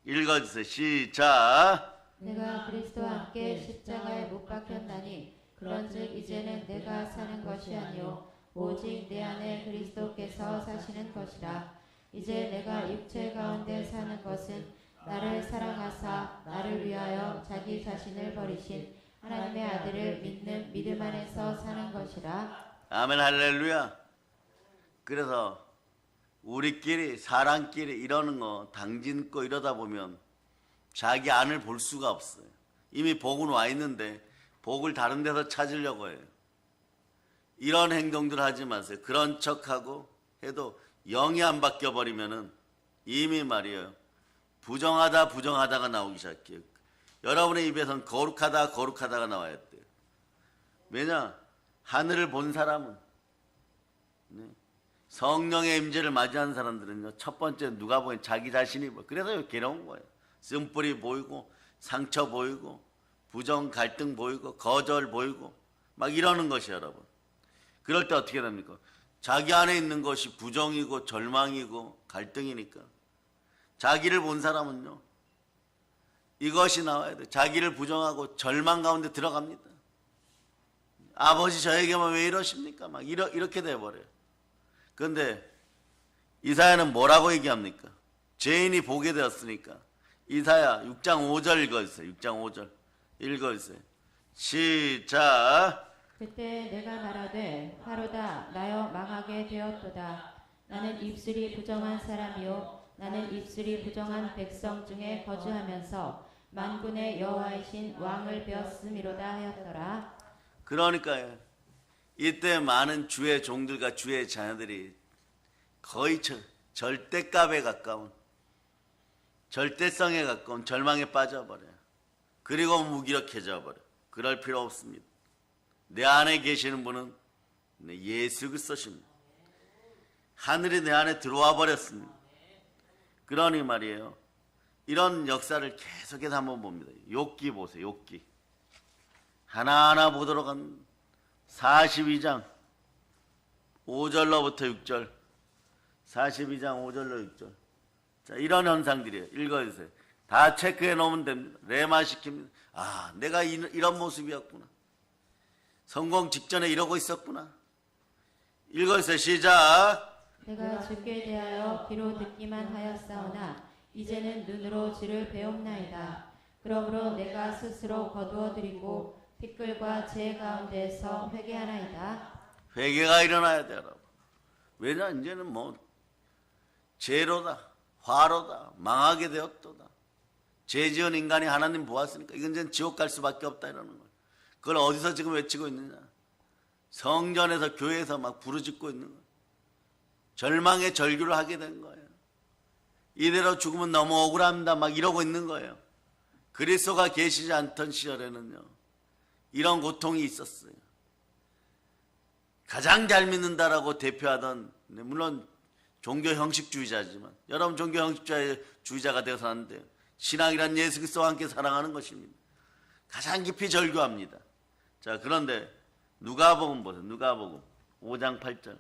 A: 읽어주세요. 시작.
B: 내가 그리스도와 함께 십자가에 못 박혔나니 그런즉 이제는 내가 사는 것이 아니요 오직 내 안에 그리스도께서 사시는 것이라. 이제 내가 육체 가운데 사는 것은 나를 사랑하사 나를 위하여 자기 자신을 버리신 하나님의 아들을 믿는 믿음 안에서 사는 것이라.
A: 아멘 할렐루야. 그래서 우리끼리 사람끼리 이러는 거 당진거 이러다 보면 자기 안을 볼 수가 없어요. 이미 복은 와 있는데 복을 다른 데서 찾으려고 해요. 이런 행동들 하지 마세요. 그런 척하고 해도 영이 안 바뀌어 버리면은 이미 말이에요. 부정하다가 나오기 시작해요. 여러분의 입에선 거룩하다가 나와야 돼요. 왜냐? 하늘을 본 사람은 성령의 임재를 맞이한 사람들은요. 첫 번째 누가 보면 자기 자신이 보여. 그래서 괴로운 거예요. 쓴뿌리 보이고 상처 보이고 부정 갈등 보이고 거절 보이고 막 이러는 것이 여러분. 그럴 때 어떻게 됩니까? 자기 안에 있는 것이 부정이고 절망이고 갈등이니까 자기를 본 사람은요. 이것이 나와야 돼. 자기를 부정하고 절망 가운데 들어갑니다. 아버지 저에게만 왜 이러십니까? 막 이렇게 돼버려요. 그런데 이사야는 뭐라고 얘기합니까? 죄인이 보게 되었으니까. 이사야 6장 5절 읽어주세요. 6장 5절 읽어주세요. 시작.
B: 그때 내가 말하되 하로다 나여 망하게 되었도다. 나는 입술이 부정한 사람이요 나는 입술이 부정한 백성 중에 거주하면서 만군의 여호와이신 왕을 배웠음이로다 하였더라.
A: 그러니까요. 이때 많은 주의 종들과 주의 자녀들이 거의 절대값에 가까운 절대성에 가까운 절망에 빠져버려요. 그리고 무기력해져 버려요. 그럴 필요 없습니다. 내 안에 계시는 분은 예수 그리스도십니다. 하늘이 내 안에 들어와 버렸습니다. 그러니 말이에요. 이런 역사를 계속해서 한번 봅니다. 욥기 보세요. 욥기 하나하나 보도록 합니다. 42장 5절로부터 6절 42장 5절로 6절 자 이런 현상들이에요. 읽어주세요. 다 체크해 놓으면 됩니다. 레마시킵니다. 아 내가 이런 모습이었구나. 성공 직전에 이러고 있었구나. 읽어주세요. 시작.
B: 내가 주께 대하여 귀로 듣기만 하였사오나 이제는 눈으로 주를 배움나이다. 그러므로 내가 스스로 거두어 드리고 티끌과 재 가운데서 회개하나이다.
A: 회개가 일어나야 돼요. 여러분. 왜냐 이제는 뭐 죄로다 화로다 망하게 되었도다. 죄 지은 인간이 하나님 보았으니까 이건 이제 지옥 갈 수밖에 없다 이러는 거예요. 그걸 어디서 지금 외치고 있느냐. 성전에서 교회에서 막 부르짖고 있는 거예요. 절망의 절규를 하게 된 거예요. 이대로 죽으면 너무 억울합니다 막 이러고 있는 거예요. 그리스도가 계시지 않던 시절에는요. 이런 고통이 있었어요. 가장 잘 믿는다라고 대표하던 물론 종교 형식주의자지만 여러분 종교 형식주의자가 되어서 안 돼요. 신앙이란 예수 그리스도와 함께 살아가는 것입니다. 가장 깊이 절규합니다. 자 그런데 누가복음 보세요. 누가복음 5장 8절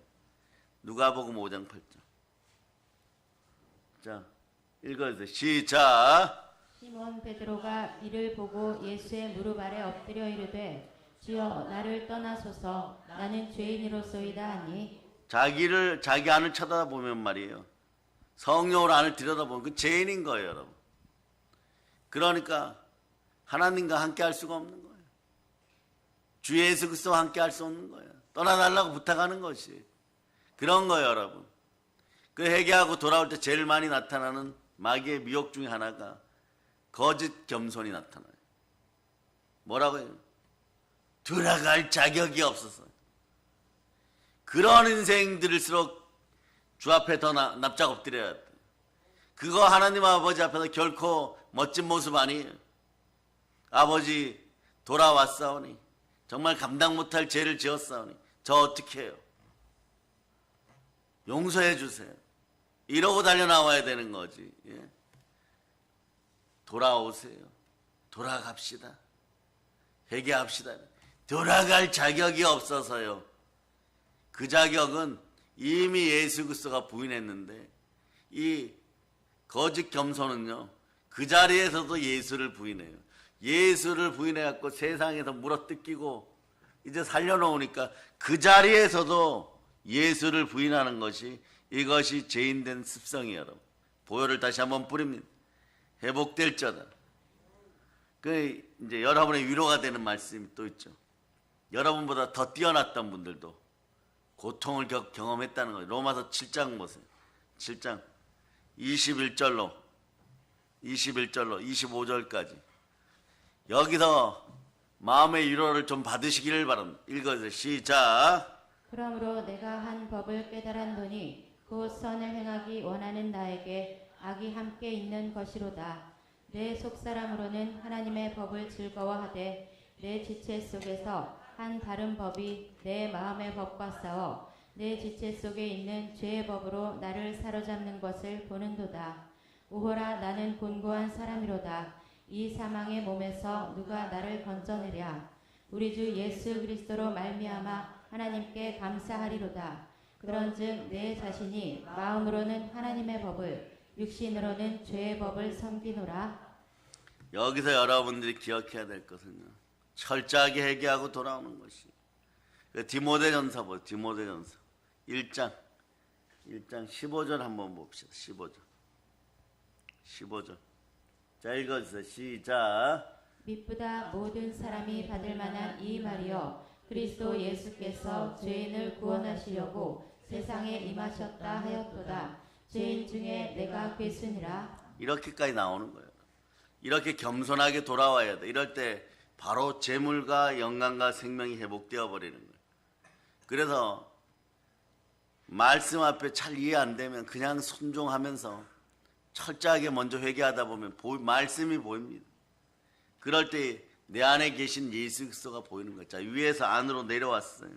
A: 누가복음 5장 8절 자 읽어주세요. 시작.
B: 시몬 베드로가 이를 보고 예수의 무릎 아래 엎드려 이르되 주여 나를 떠나소서 나는 죄인으로소이다 하니
A: 자기 안을 쳐다보면 말이에요. 성령으로 안을 들여다보면 그 죄인인 거예요, 여러분. 그러니까 하나님과 함께 할 수가 없는 거예요. 주 예수 그리스도와 함께 할 수 없는 거예요. 떠나달라고 부탁하는 것이 그런 거예요, 여러분. 그 회개하고 돌아올 때 제일 많이 나타나는 마귀의 미혹 중에 하나가 거짓 겸손이 나타나요. 뭐라고요? 돌아갈 자격이 없어서. 그런 인생들일수록 주 앞에 더 납작 엎드려야 돼. 그거 하나님 아버지 앞에서 결코 멋진 모습 아니에요. 아버지 돌아왔사오니 정말 감당 못할 죄를 지었사오니 저 어떻게 해요? 용서해 주세요. 이러고 달려나와야 되는 거지. 예? 돌아오세요. 돌아갑시다. 회개합시다. 돌아갈 자격이 없어서요. 그 자격은 이미 예수 그리스도가 부인했는데 이 거짓 겸손은요. 그 자리에서도 예수를 부인해요. 예수를 부인해갖고 세상에서 물어뜯기고 이제 살려놓으니까 그 자리에서도 예수를 부인하는 것이 이것이 죄인된 습성이에요. 여러분. 보혈을 다시 한번 뿌립니다. 회복될저다. 그 이제 여러분의 위로가 되는 말씀이 또 있죠. 여러분보다 더 뛰어났던 분들도 고통을 경험했다는 거예요. 로마서 7장 보세요. 7장 21절로 25절까지 여기서 마음의 위로를 좀 받으시기를 바랍니다. 읽어주세요. 시작.
B: 그러므로 내가 한 법을 깨달았노니 곧 선을 행하기 원하는 나에게 악이 함께 있는 것이로다. 내 속사람으로는 하나님의 법을 즐거워하되 내 지체 속에서 한 다른 법이 내 마음의 법과 싸워 내 지체 속에 있는 죄의 법으로 나를 사로잡는 것을 보는도다. 오호라 나는 곤고한 사람이로다. 이 사망의 몸에서 누가 나를 건져내랴. 우리 주 예수 그리스도로 말미암아 하나님께 감사하리로다. 그런즉 내 자신이 마음으로는 하나님의 법을 육신으로는 죄의 법을 섬기노라.
A: 여기서 여러분들이 기억해야 될 것은요. 철저하게 회개하고 돌아오는 것이. 디모데전서 보세요. 디모데전서 1장 15절 한번 봅시다. 15절. 자 읽어주세요. 시작.
B: 미쁘다 모든 사람이 받을 만한 이 말이여 그리스도 예수께서 죄인을 구원하시려고 세상에 임하셨다 하였도다. 죄인 중에 내가 괴순이라.
A: 이렇게까지 나오는 거예요. 이렇게 겸손하게 돌아와야 돼. 이럴 때 바로 재물과 영광과 생명이 회복되어 버리는 거예요. 그래서 말씀 앞에 잘 이해 안 되면 그냥 순종하면서 철저하게 먼저 회개하다 보면 말씀이 보입니다. 그럴 때 내 안에 계신 예수 그리스도가 보이는 거예요. 자, 위에서 안으로 내려왔어요.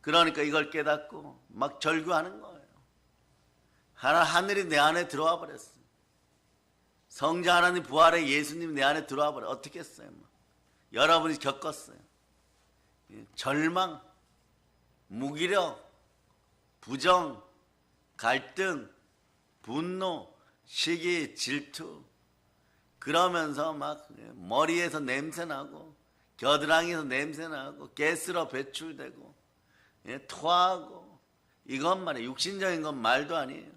A: 그러니까 이걸 깨닫고 막 절규하는 거예요. 하늘이 내 안에 들어와 버렸어요. 성자 하나님 부활의 예수님이 내 안에 들어와 버려. 어떻게 했어요? 여러분이 겪었어요. 절망, 무기력, 부정, 갈등, 분노, 시기, 질투. 그러면서 막 머리에서 냄새나고 겨드랑이에서 냄새나고 가스로 배출되고 토하고 이것 말이에요. 육신적인 건 말도 아니에요.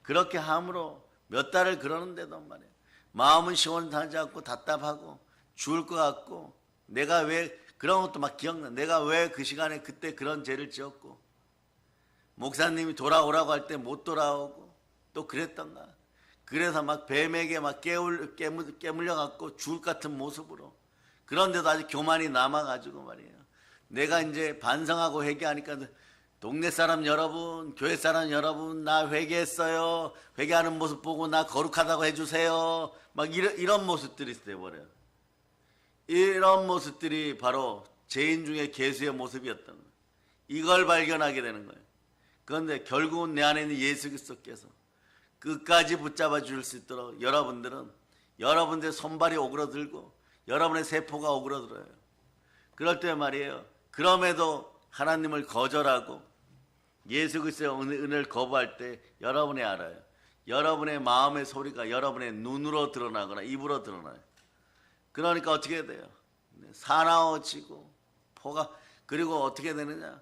A: 그렇게 함으로 몇 달을 그러는데도 말이에요. 마음은 시원하지 않고 답답하고 죽을 것 같고 내가 왜 그런 것도 막 기억나. 내가 왜 그 시간에 그때 그런 죄를 지었고 목사님이 돌아오라고 할 때 못 돌아오고 또 그랬던가. 그래서 막 뱀에게 막 깨물려 갖고 죽을 같은 모습으로. 그런데도 아직 교만이 남아가지고 말이에요. 내가 이제 반성하고 회개하니까 동네 사람 여러분, 교회 사람 여러분, 나 회개했어요. 회개하는 모습 보고 나 거룩하다고 해주세요. 막 이런 모습들이 돼버려요. 이런 모습들이 바로 죄인 중에 괴수의 모습이었던 거예요. 이걸 발견하게 되는 거예요. 그런데 결국은 내 안에 있는 예수 그리스도께서 끝까지 붙잡아 줄 수 있도록 여러분들은 여러분들의 손발이 오그러들고 여러분의 세포가 오그러들어요. 그럴 때 말이에요. 그럼에도 하나님을 거절하고 예수 그리스도의 은혜를 거부할 때 여러분이 알아요. 여러분의 마음의 소리가 여러분의 눈으로 드러나거나 입으로 드러나요. 그러니까 어떻게 돼요? 사나워지고 그리고 어떻게 되느냐?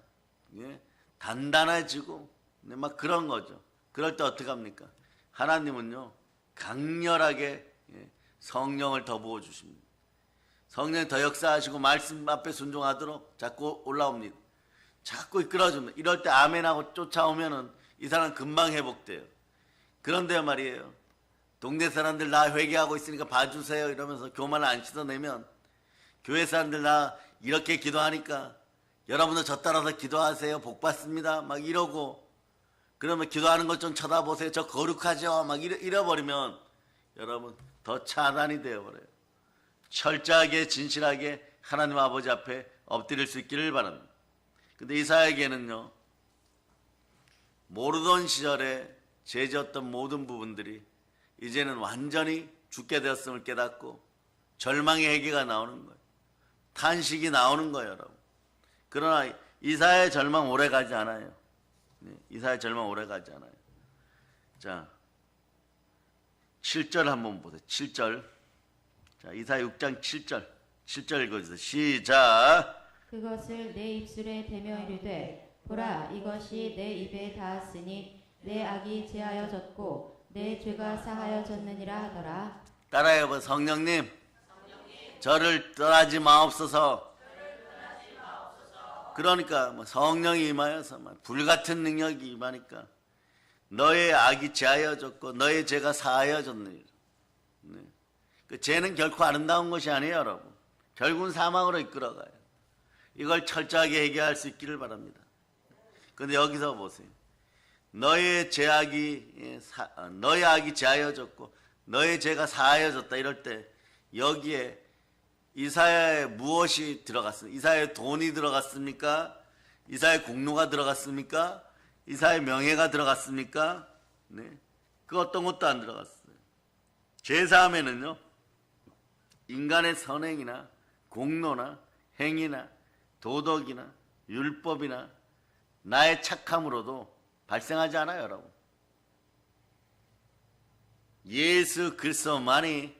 A: 단단해지고 막 그런 거죠. 그럴 때 어떻게 합니까? 하나님은요 강렬하게 성령을 더 부어주십니다. 성령이 더 역사하시고 말씀 앞에 순종하도록 자꾸 올라옵니다. 자꾸 이끌어줍니다. 이럴 때 아멘하고 쫓아오면은 이 사람 금방 회복돼요. 그런데 말이에요 동네 사람들 나 회개하고 있으니까 봐주세요 이러면서 교만을 안 씻어내면, 교회 사람들 나 이렇게 기도하니까 여러분도 저 따라서 기도하세요 복 받습니다 막 이러고, 그러면 기도하는 것 좀 쳐다보세요 저 거룩하죠 막 이래버리면 여러분 더 차단이 되어버려요. 철저하게 진실하게 하나님 아버지 앞에 엎드릴 수 있기를 바랍니다. 근데 이사야에게는요, 모르던 시절에 죄졌던 모든 부분들이 이제는 완전히 죽게 되었음을 깨닫고 절망의 회개가 나오는 거예요. 탄식이 나오는 거예요, 여러분. 그러나 이사야의 절망 오래 가지 않아요. 이사야의 절망 오래 가지 않아요. 자, 7절 한번 보세요. 7절. 자, 이사야 6장 7절. 7절 읽어주세요. 시작.
B: 그것을 내 입술에 대며 이르되 보라 이것이 내 입에 닿았으니 내 악이 제하여졌고 내 죄가 사하여졌느니라 하더라.
A: 따라해봐. 성령님, 저를 떠나지 마옵소서. 그러니까 뭐 성령이 임하여서 불같은 능력이 임하니까 너의 악이 제하여졌고 너의 죄가 사하여졌느니라. 네. 그 죄는 결코 아름다운 것이 아니에요, 여러분. 결국은 사망으로 이끌어가요. 이걸 철저하게 해결할 수 있기를 바랍니다. 그런데 여기서 보세요. 너의 악이 제하여졌고 너의 죄가 사하여졌다 이럴 때 여기에 이사야의 무엇이 들어갔습니까? 이사야의 돈이 들어갔습니까? 이사야의 공로가 들어갔습니까? 이사야의 명예가 들어갔습니까? 네. 그 어떤 것도 안 들어갔어요. 제사함에는요, 인간의 선행이나 공로나 행위나 도덕이나 율법이나 나의 착함으로도 발생하지 않아요, 여러분. 예수 그리스도만이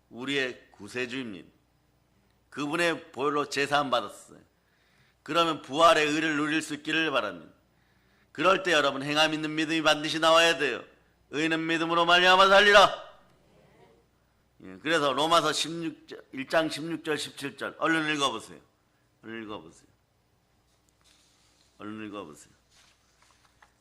A: 우리의 구세주입니다. 그분의 보혈로 제사함 받았어요. 그러면 부활의 의를 누릴 수 있기를 바랍니다. 그럴 때 여러분 행함 있는 믿음이 반드시 나와야 돼요. 의는 믿음으로 말미암아 살리라. 그래서 로마서 1장 16절 17절 얼른 읽어보세요. 얼른 읽어보세요.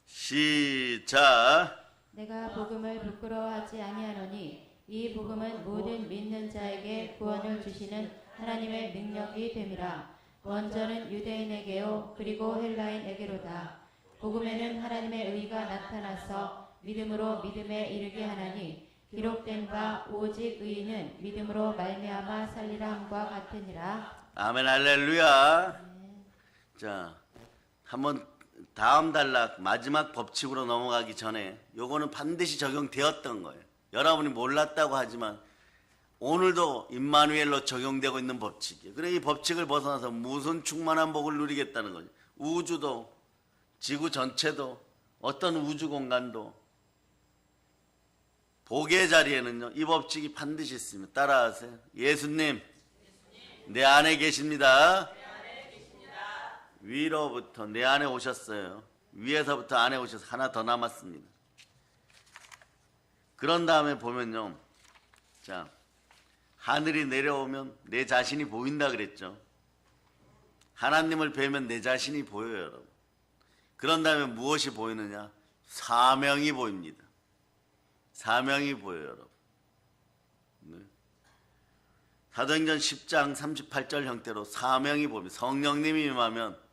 A: 시작.
B: 내가 복음을 부끄러워하지 아니하노니 이 복음은 모든 믿는 자에게 구원을 주시는 하나님의 능력이 됨이라. 먼저는 유대인에게요 그리고 헬라인에게로다. 복음에는 하나님의 의가 나타나서 믿음으로 믿음에 이르게 하나니 기록된 바 오직 의인은 믿음으로 말미암아 살리라 함과 같으니라.
A: 아멘 할렐루야. 자, 한번 다음 단락 마지막 법칙으로 넘어가기 전에 요거는 반드시 적용되었던 거예요. 여러분이 몰랐다고 하지만 오늘도 임마누엘로 적용되고 있는 법칙이에요. 그래 이 법칙을 벗어나서 무슨 충만한 복을 누리겠다는 거죠. 우주도 지구 전체도 어떤 우주 공간도 복의 자리에는요 이 법칙이 반드시 있습니다. 따라하세요. 예수님 내 안에 계십니다. 위로부터 내 안에 오셨어요. 위에서부터 안에 오셔서 하나 더 남았습니다. 그런 다음에 보면요, 자, 하늘이 내려오면 내 자신이 보인다 그랬죠. 하나님을 뵈면 내 자신이 보여요, 여러분. 그런 다음에 무엇이 보이느냐? 사명이 보입니다. 사명이 보여요, 여러분. 네. 사도행전 10장 38절 형태로 사명이 보입니다. 성령님이 임하면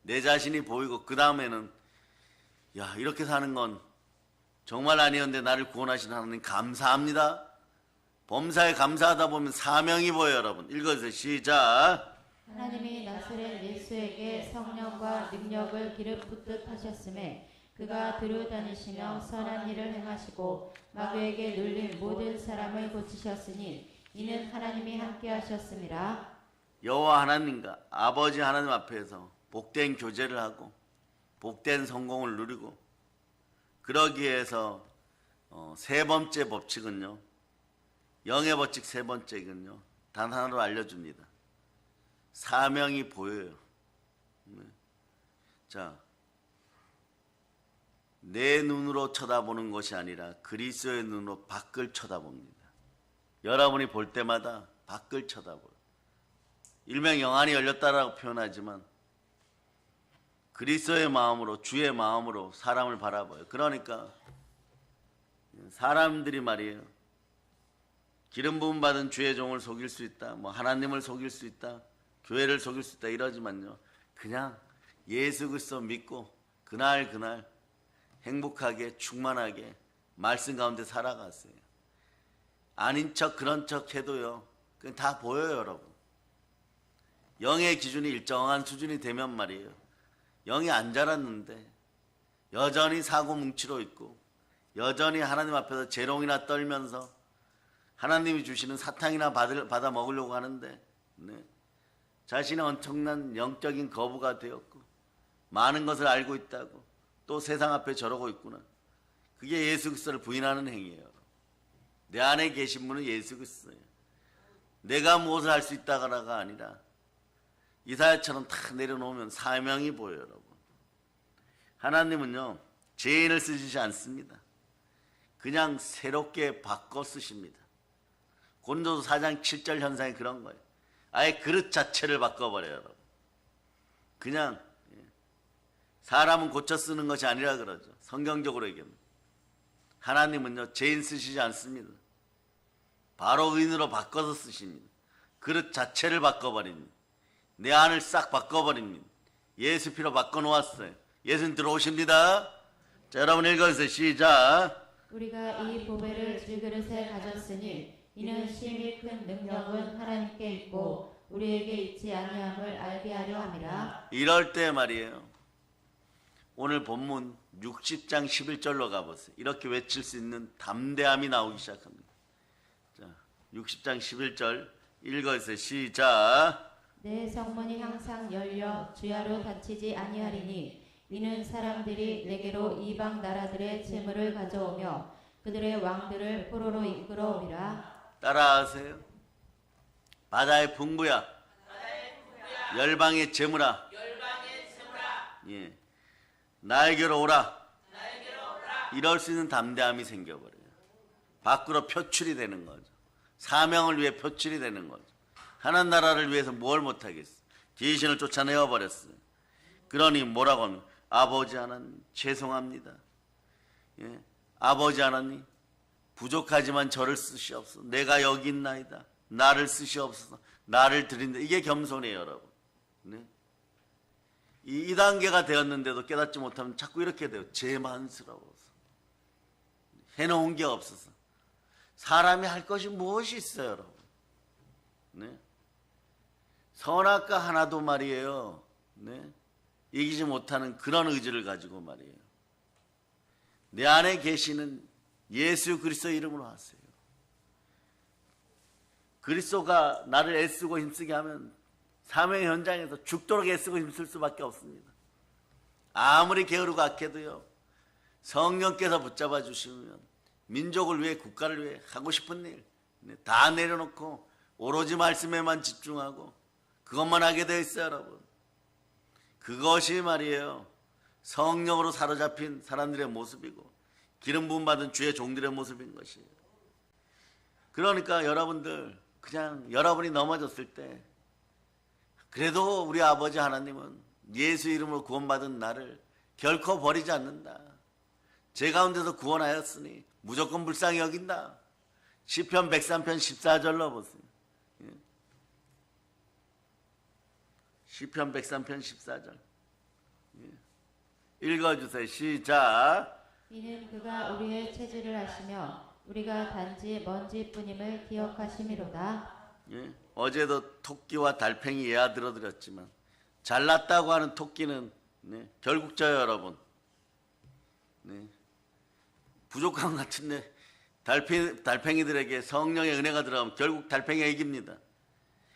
A: 내 자신이 보이고 그 다음에는 야 이렇게 사는 건 정말 아니었는데 나를 구원하신 하나님 감사합니다. 범사에 감사하다 보면 사명이 보여요, 여러분. 읽어주세요. 시작.
B: 하나님이 나사렛 예수에게 성령과 능력을 기름 붓듯 하셨음에 그가 두루 다니시며 선한 일을 행하시고 마귀에게 눌린 모든 사람을 고치셨으니 이는 하나님이 함께 하셨음이라.
A: 여호와 하나님과 아버지 하나님 앞에서 복된 교제를 하고 복된 성공을 누리고 그러기 위해서 세 번째 법칙은요, 영의 법칙 세 번째는요 단 하나로 알려줍니다. 사명이 보여요. 자, 내 눈으로 쳐다보는 것이 아니라 그리스도의 눈으로 밖을 쳐다봅니다. 여러분이 볼 때마다 밖을 쳐다보요. 일명 영안이 열렸다라고 표현하지만 그리스도의 마음으로 주의 마음으로 사람을 바라봐요. 그러니까 사람들이 말이에요. 기름 부음 받은 주의 종을 속일 수 있다. 뭐 하나님을 속일 수 있다. 교회를 속일 수 있다. 이러지만요. 그냥 예수 그리스도 믿고 그날 행복하게 충만하게 말씀 가운데 살아갔어요. 아닌 척 그런 척 해도요. 그냥 다 보여요, 여러분. 영의 기준이 일정한 수준이 되면 말이에요. 영이 안 자랐는데 여전히 사고 뭉치로 있고 여전히 하나님 앞에서 재롱이나 떨면서 하나님이 주시는 사탕이나 받아 먹으려고 하는데 자신의 엄청난 영적인 거부가 되었고 많은 것을 알고 있다고 또 세상 앞에 저러고 있구나. 그게 예수 그리스도를 부인하는 행위예요. 내 안에 계신 분은 예수 그리스도예요. 내가 무엇을 할 수 있다가가 아니라 이사야처럼 다 내려놓으면 사명이 보여요, 여러분. 하나님은요, 죄인을 쓰시지 않습니다. 그냥 새롭게 바꿔 쓰십니다. 고린도서 4장 7절 현상이 그런 거예요. 아예 그릇 자체를 바꿔버려요, 여러분. 그냥 사람은 고쳐 쓰는 것이 아니라 그러죠. 성경적으로 얘기합니다. 하나님은요, 죄인 쓰시지 않습니다. 바로 의인으로 바꿔서 쓰십니다. 그릇 자체를 바꿔버립니다. 내 안을 싹 바꿔버립니다. 예수 피로 바꿔놓았어요. 예수님 들어오십니다. 자, 여러분 읽어주세요. 시작.
B: 우리가 이 보배를 질그릇에 가졌으니 이는 심히 큰 능력은 하나님께 있고 우리에게 있지 아니함을 알게 하려 함이라.
A: 이럴 때 말이에요. 오늘 본문 60장 11절로 가보세요. 이렇게 외칠 수 있는 담대함이 나오기 시작합니다. 자, 60장 11절 읽어주세요. 시작.
B: 내 성문이 항상 열려 주야로 닫히지 아니하리니 이는 사람들이 내게로 이방 나라들의 재물을 가져오며 그들의 왕들을 포로로 이끌어오리라. 따라하세요.
A: 바다의 풍부야, 열방의 재물아, 예, 나에게로 오라. 이럴 수 있는 담대함이 생겨버려요. 밖으로 표출이 되는 거죠. 사명을 위해 표출이 되는 거죠. 하나님 나라를 위해서 뭘 못하겠어. 귀신을 쫓아내어 버렸어요. 그러니 뭐라고 하면 아버지 하나님 죄송합니다. 예, 아버지 하나님 부족하지만 저를 쓰시옵소서. 내가 여기 있나이다. 나를 쓰시옵소서. 나를 드린다. 이게 겸손이에요, 여러분. 네? 이 단계가 되었는데도 깨닫지 못하면 자꾸 이렇게 돼요. 죄만스러워서. 해놓은 게 없어서. 사람이 할 것이 무엇이 있어요, 여러분. 네? 선악과 하나도 말이에요. 네? 이기지 못하는 그런 의지를 가지고 말이에요. 내 안에 계시는 예수 그리스도 이름으로 하세요. 그리스도가 나를 애쓰고 힘쓰게 하면 사명의 현장에서 죽도록 애쓰고 힘쓸 수밖에 없습니다. 아무리 게으르고 악해도요. 성령께서 붙잡아 주시면 민족을 위해 국가를 위해 하고 싶은 일 다 내려놓고 오로지 말씀에만 집중하고 그것만 하게 되어 있어요, 여러분. 그것이 말이에요. 성령으로 사로잡힌 사람들의 모습이고 기름 부음 받은 주의 종들의 모습인 것이에요. 그러니까 여러분들 그냥 여러분이 넘어졌을 때 그래도 우리 아버지 하나님은 예수 이름으로 구원받은 나를 결코 버리지 않는다. 제 가운데서 구원하였으니 무조건 불쌍히 여긴다. 시편 103편 14절로 보세요. 시편 103편 14절 읽어주세요. 시작.
B: 이는 그가 우리의 체질을 하시며 우리가 단지 먼지뿐임을 기억하심이로다.
A: 예, 어제도 토끼와 달팽이 예화 들어드렸지만 잘났다고 하는 토끼는 결국 져요, 여러분. 부족한 것 같은데 달팽이들에게 성령의 은혜가 들어가면 결국 달팽이가 이깁니다.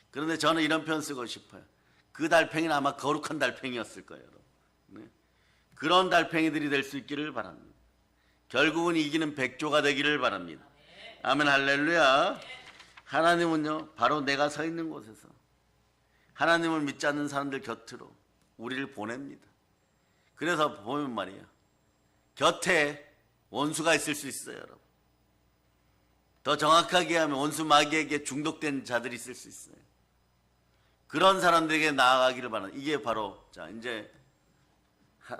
A: 그런데 저는 이런 표현 쓰고 싶어요. 그 달팽이는 아마 거룩한 달팽이였을 거예요, 여러분. 그런 달팽이들이 될 수 있기를 바랍니다. 결국은 이기는 백조가 되기를 바랍니다. 아멘, 할렐루야. 하나님은요, 바로 내가 서 있는 곳에서 하나님을 믿지 않는 사람들 곁으로 우리를 보냅니다. 그래서 보면 말이에요, 곁에 원수가 있을 수 있어요, 여러분. 더 정확하게 하면 원수 마귀에게 중독된 자들이 있을 수 있어요. 그런 사람들에게 나아가기를 바랍니다. 이게 바로 자 이제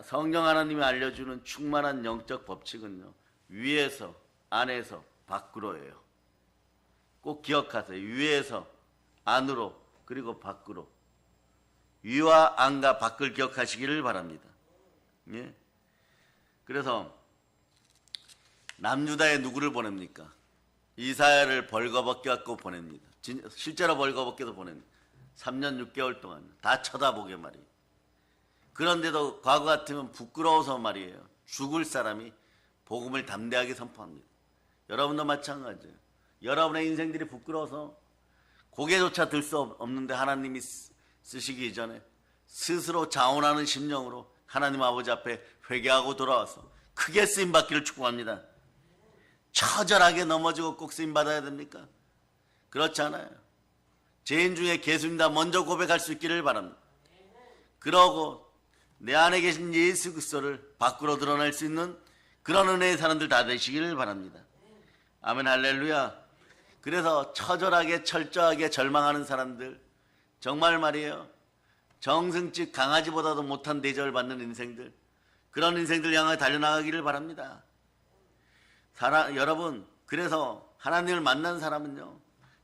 A: 성령 하나님이 알려주는 충만한 영적 법칙은요, 위에서 안에서 밖으로예요. 꼭 기억하세요. 위에서 안으로 그리고 밖으로. 위와 안과 밖을 기억하시기를 바랍니다. 예? 그래서 남유다에 누구를 보냅니까? 이사야를 벌거벗게 갖고 보냅니다. 실제로 벌거벗게도 보냅니다. 3년 6개월 동안 다 쳐다보게 말이에요. 그런데도 과거 같으면 부끄러워서 말이에요. 죽을 사람이 복음을 담대하게 선포합니다. 여러분도 마찬가지예요. 여러분의 인생들이 부끄러워서 고개조차 들 수 없는데 하나님이 쓰시기 전에 스스로 자원하는 심령으로 하나님 아버지 앞에 회개하고 돌아와서 크게 쓰임받기를 축복합니다. 처절하게 넘어지고 꼭 쓰임받아야 됩니까? 그렇지 않아요. 죄인 중에 개수입니다. 먼저 고백할 수 있기를 바랍니다. 그러고 내 안에 계신 예수 그리스도를 밖으로 드러낼 수 있는 그런 은혜의 사람들 다 되시기를 바랍니다. 아멘 할렐루야. 그래서 처절하게 철저하게 절망하는 사람들, 정말 말이에요, 정승집 강아지보다도 못한 대접을 받는 인생들, 그런 인생들 향해 달려나가기를 바랍니다. 여러분, 그래서 하나님을 만난 사람은요,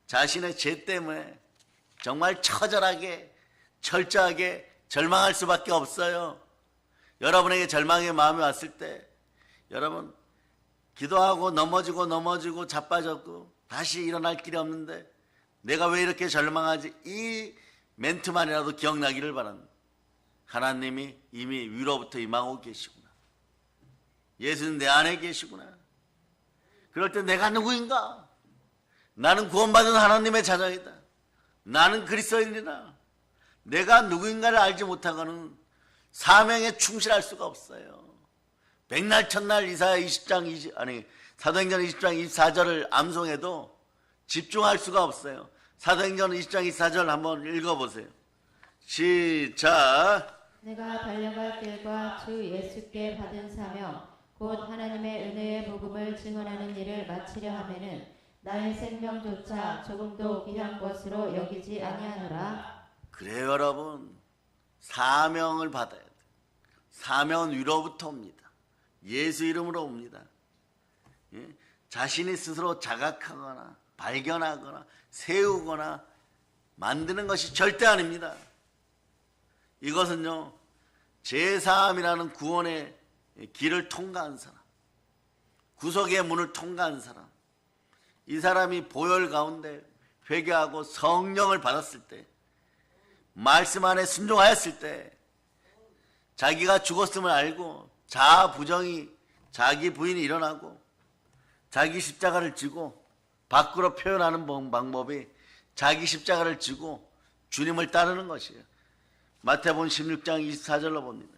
A: 자신의 죄 때문에 정말 처절하게 철저하게 절망할 수밖에 없어요. 여러분에게 절망의 마음이 왔을 때 여러분 기도하고 넘어지고 자빠졌고 다시 일어날 길이 없는데 내가 왜 이렇게 절망하지? 이 멘트만이라도 기억나기를 바랍니다. 하나님이 이미 위로부터 임하고 계시구나. 예수는 내 안에 계시구나. 그럴 때 내가 누구인가? 나는 구원받은 하나님의 자녀이다. 나는 그리스도인이다. 내가 누구인가를 알지 못하고는 사명에 충실할 수가 없어요. 백날 첫날 이사야 20장 사도행전 20장 24절을 암송해도 집중할 수가 없어요. 사도행전 20장 24절 한번 읽어보세요. 시작.
B: 내가 달려갈 길과 주 예수께 받은 사명 곧 하나님의 은혜의 복음을 증언하는 일을 마치려 하면은 나의 생명조차 조금도 귀한 것으로 여기지 아니하노라.
A: 그래요 여러분. 사명을 받아야 돼요. 사명은 위로부터 옵니다. 예수 이름으로 옵니다. 예? 자신이 스스로 자각하거나 발견하거나 세우거나 만드는 것이 절대 아닙니다. 이것은요, 제3이라는 구원의 길을 통과한 사람, 구속의 문을 통과한 사람, 이 사람이 보혈 가운데 회개하고 성령을 받았을 때, 말씀 안에 순종하였을 때, 자기가 죽었음을 알고 자아 부정이 자기 부인이 일어나고 자기 십자가를 지고 밖으로 표현하는 방법이 자기 십자가를 지고 주님을 따르는 것이에요. 마태복음 16장 24절로 봅니다.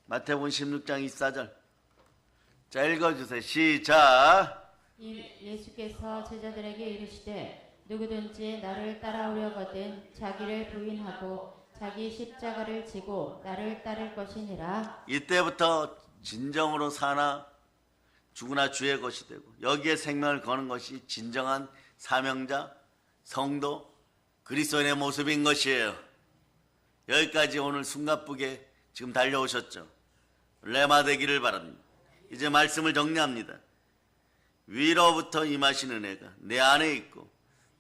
A: 마태복음 16장 24절. 자, 읽어주세요. 시작.
B: 예수께서 제자들에게 이르시되 누구든지 나를 따라오려거든 자기를 부인하고 자기 십자가를 지고 나를 따를 것이니라. 이때부터 진정으로 사나 죽으나 주의 것이 되고 여기에 생명을 거는 것이 진정한 사명자, 성도, 그리스도인의 모습인 것이에요. 여기까지 오늘 숨가쁘게 지금 달려오셨죠. 레마 되기를 바랍니다. 이제 말씀을 정리합니다. 위로부터 임하신 은혜가 내 안에 있고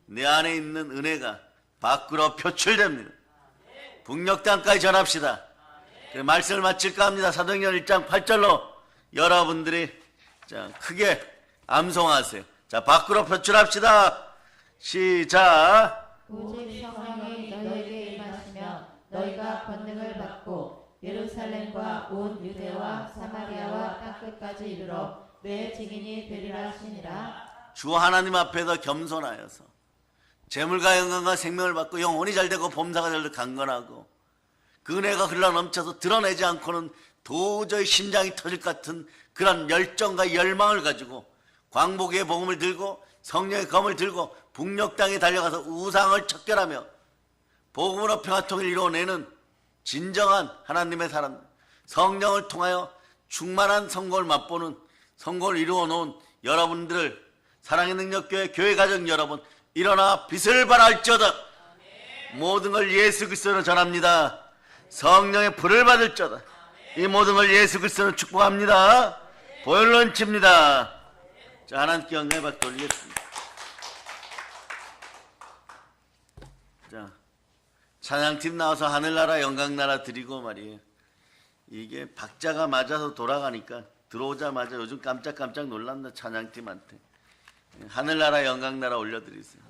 B: 내 안에 있는 은혜가 밖으로 표출됩니다. 북녘 땅까지 전합시다. 말씀을 마칠까 합니다. 사도행전 1장 8절로 여러분들이 자, 크게 암송하세요. 자, 밖으로 표출합시다. 시작. 오직 성령이 너희에게 임하시며 너희가 권능을 받고 예루살렘과 온 유대와 사마리아와 땅끝까지 이르러 내 증인이 되리라 하시니라.
A: 주 하나님 앞에서 겸손하여서 재물과 영광과 생명을 받고 영혼이 잘되고 범사가 잘되고 강건하고 그 은혜가 흘러 넘쳐서 드러내지 않고는 도저히 심장이 터질 것 같은 그런 열정과 열망을 가지고 광복의 복음을 들고 성령의 검을 들고 북녘 땅에 달려가서 우상을 척결하며 복음으로 평화통일을 이루어내는 진정한 하나님의 사람, 성령을 통하여 충만한 성공을 맛보는 성공을 이루어 놓은 여러분들을 사랑의 능력교회 교회 가정 여러분 일어나 빛을 발할지어다. 모든 걸 예수 그리스도로 전합니다. 성령의 불을 받을지어다. 이 모든 걸 예수 그리스도로 축복합니다. 보혈로 칩니다. 자, 하나님께 영광의 박수 돌리겠습니다. 자, 찬양팀 나와서 하늘나라 영광나라 드리고 말이에요. 이게 박자가 맞아서 돌아가니까 들어오자마자 요즘 깜짝깜짝 놀랍니다. 찬양팀한테 하늘나라 영광나라 올려드리세요.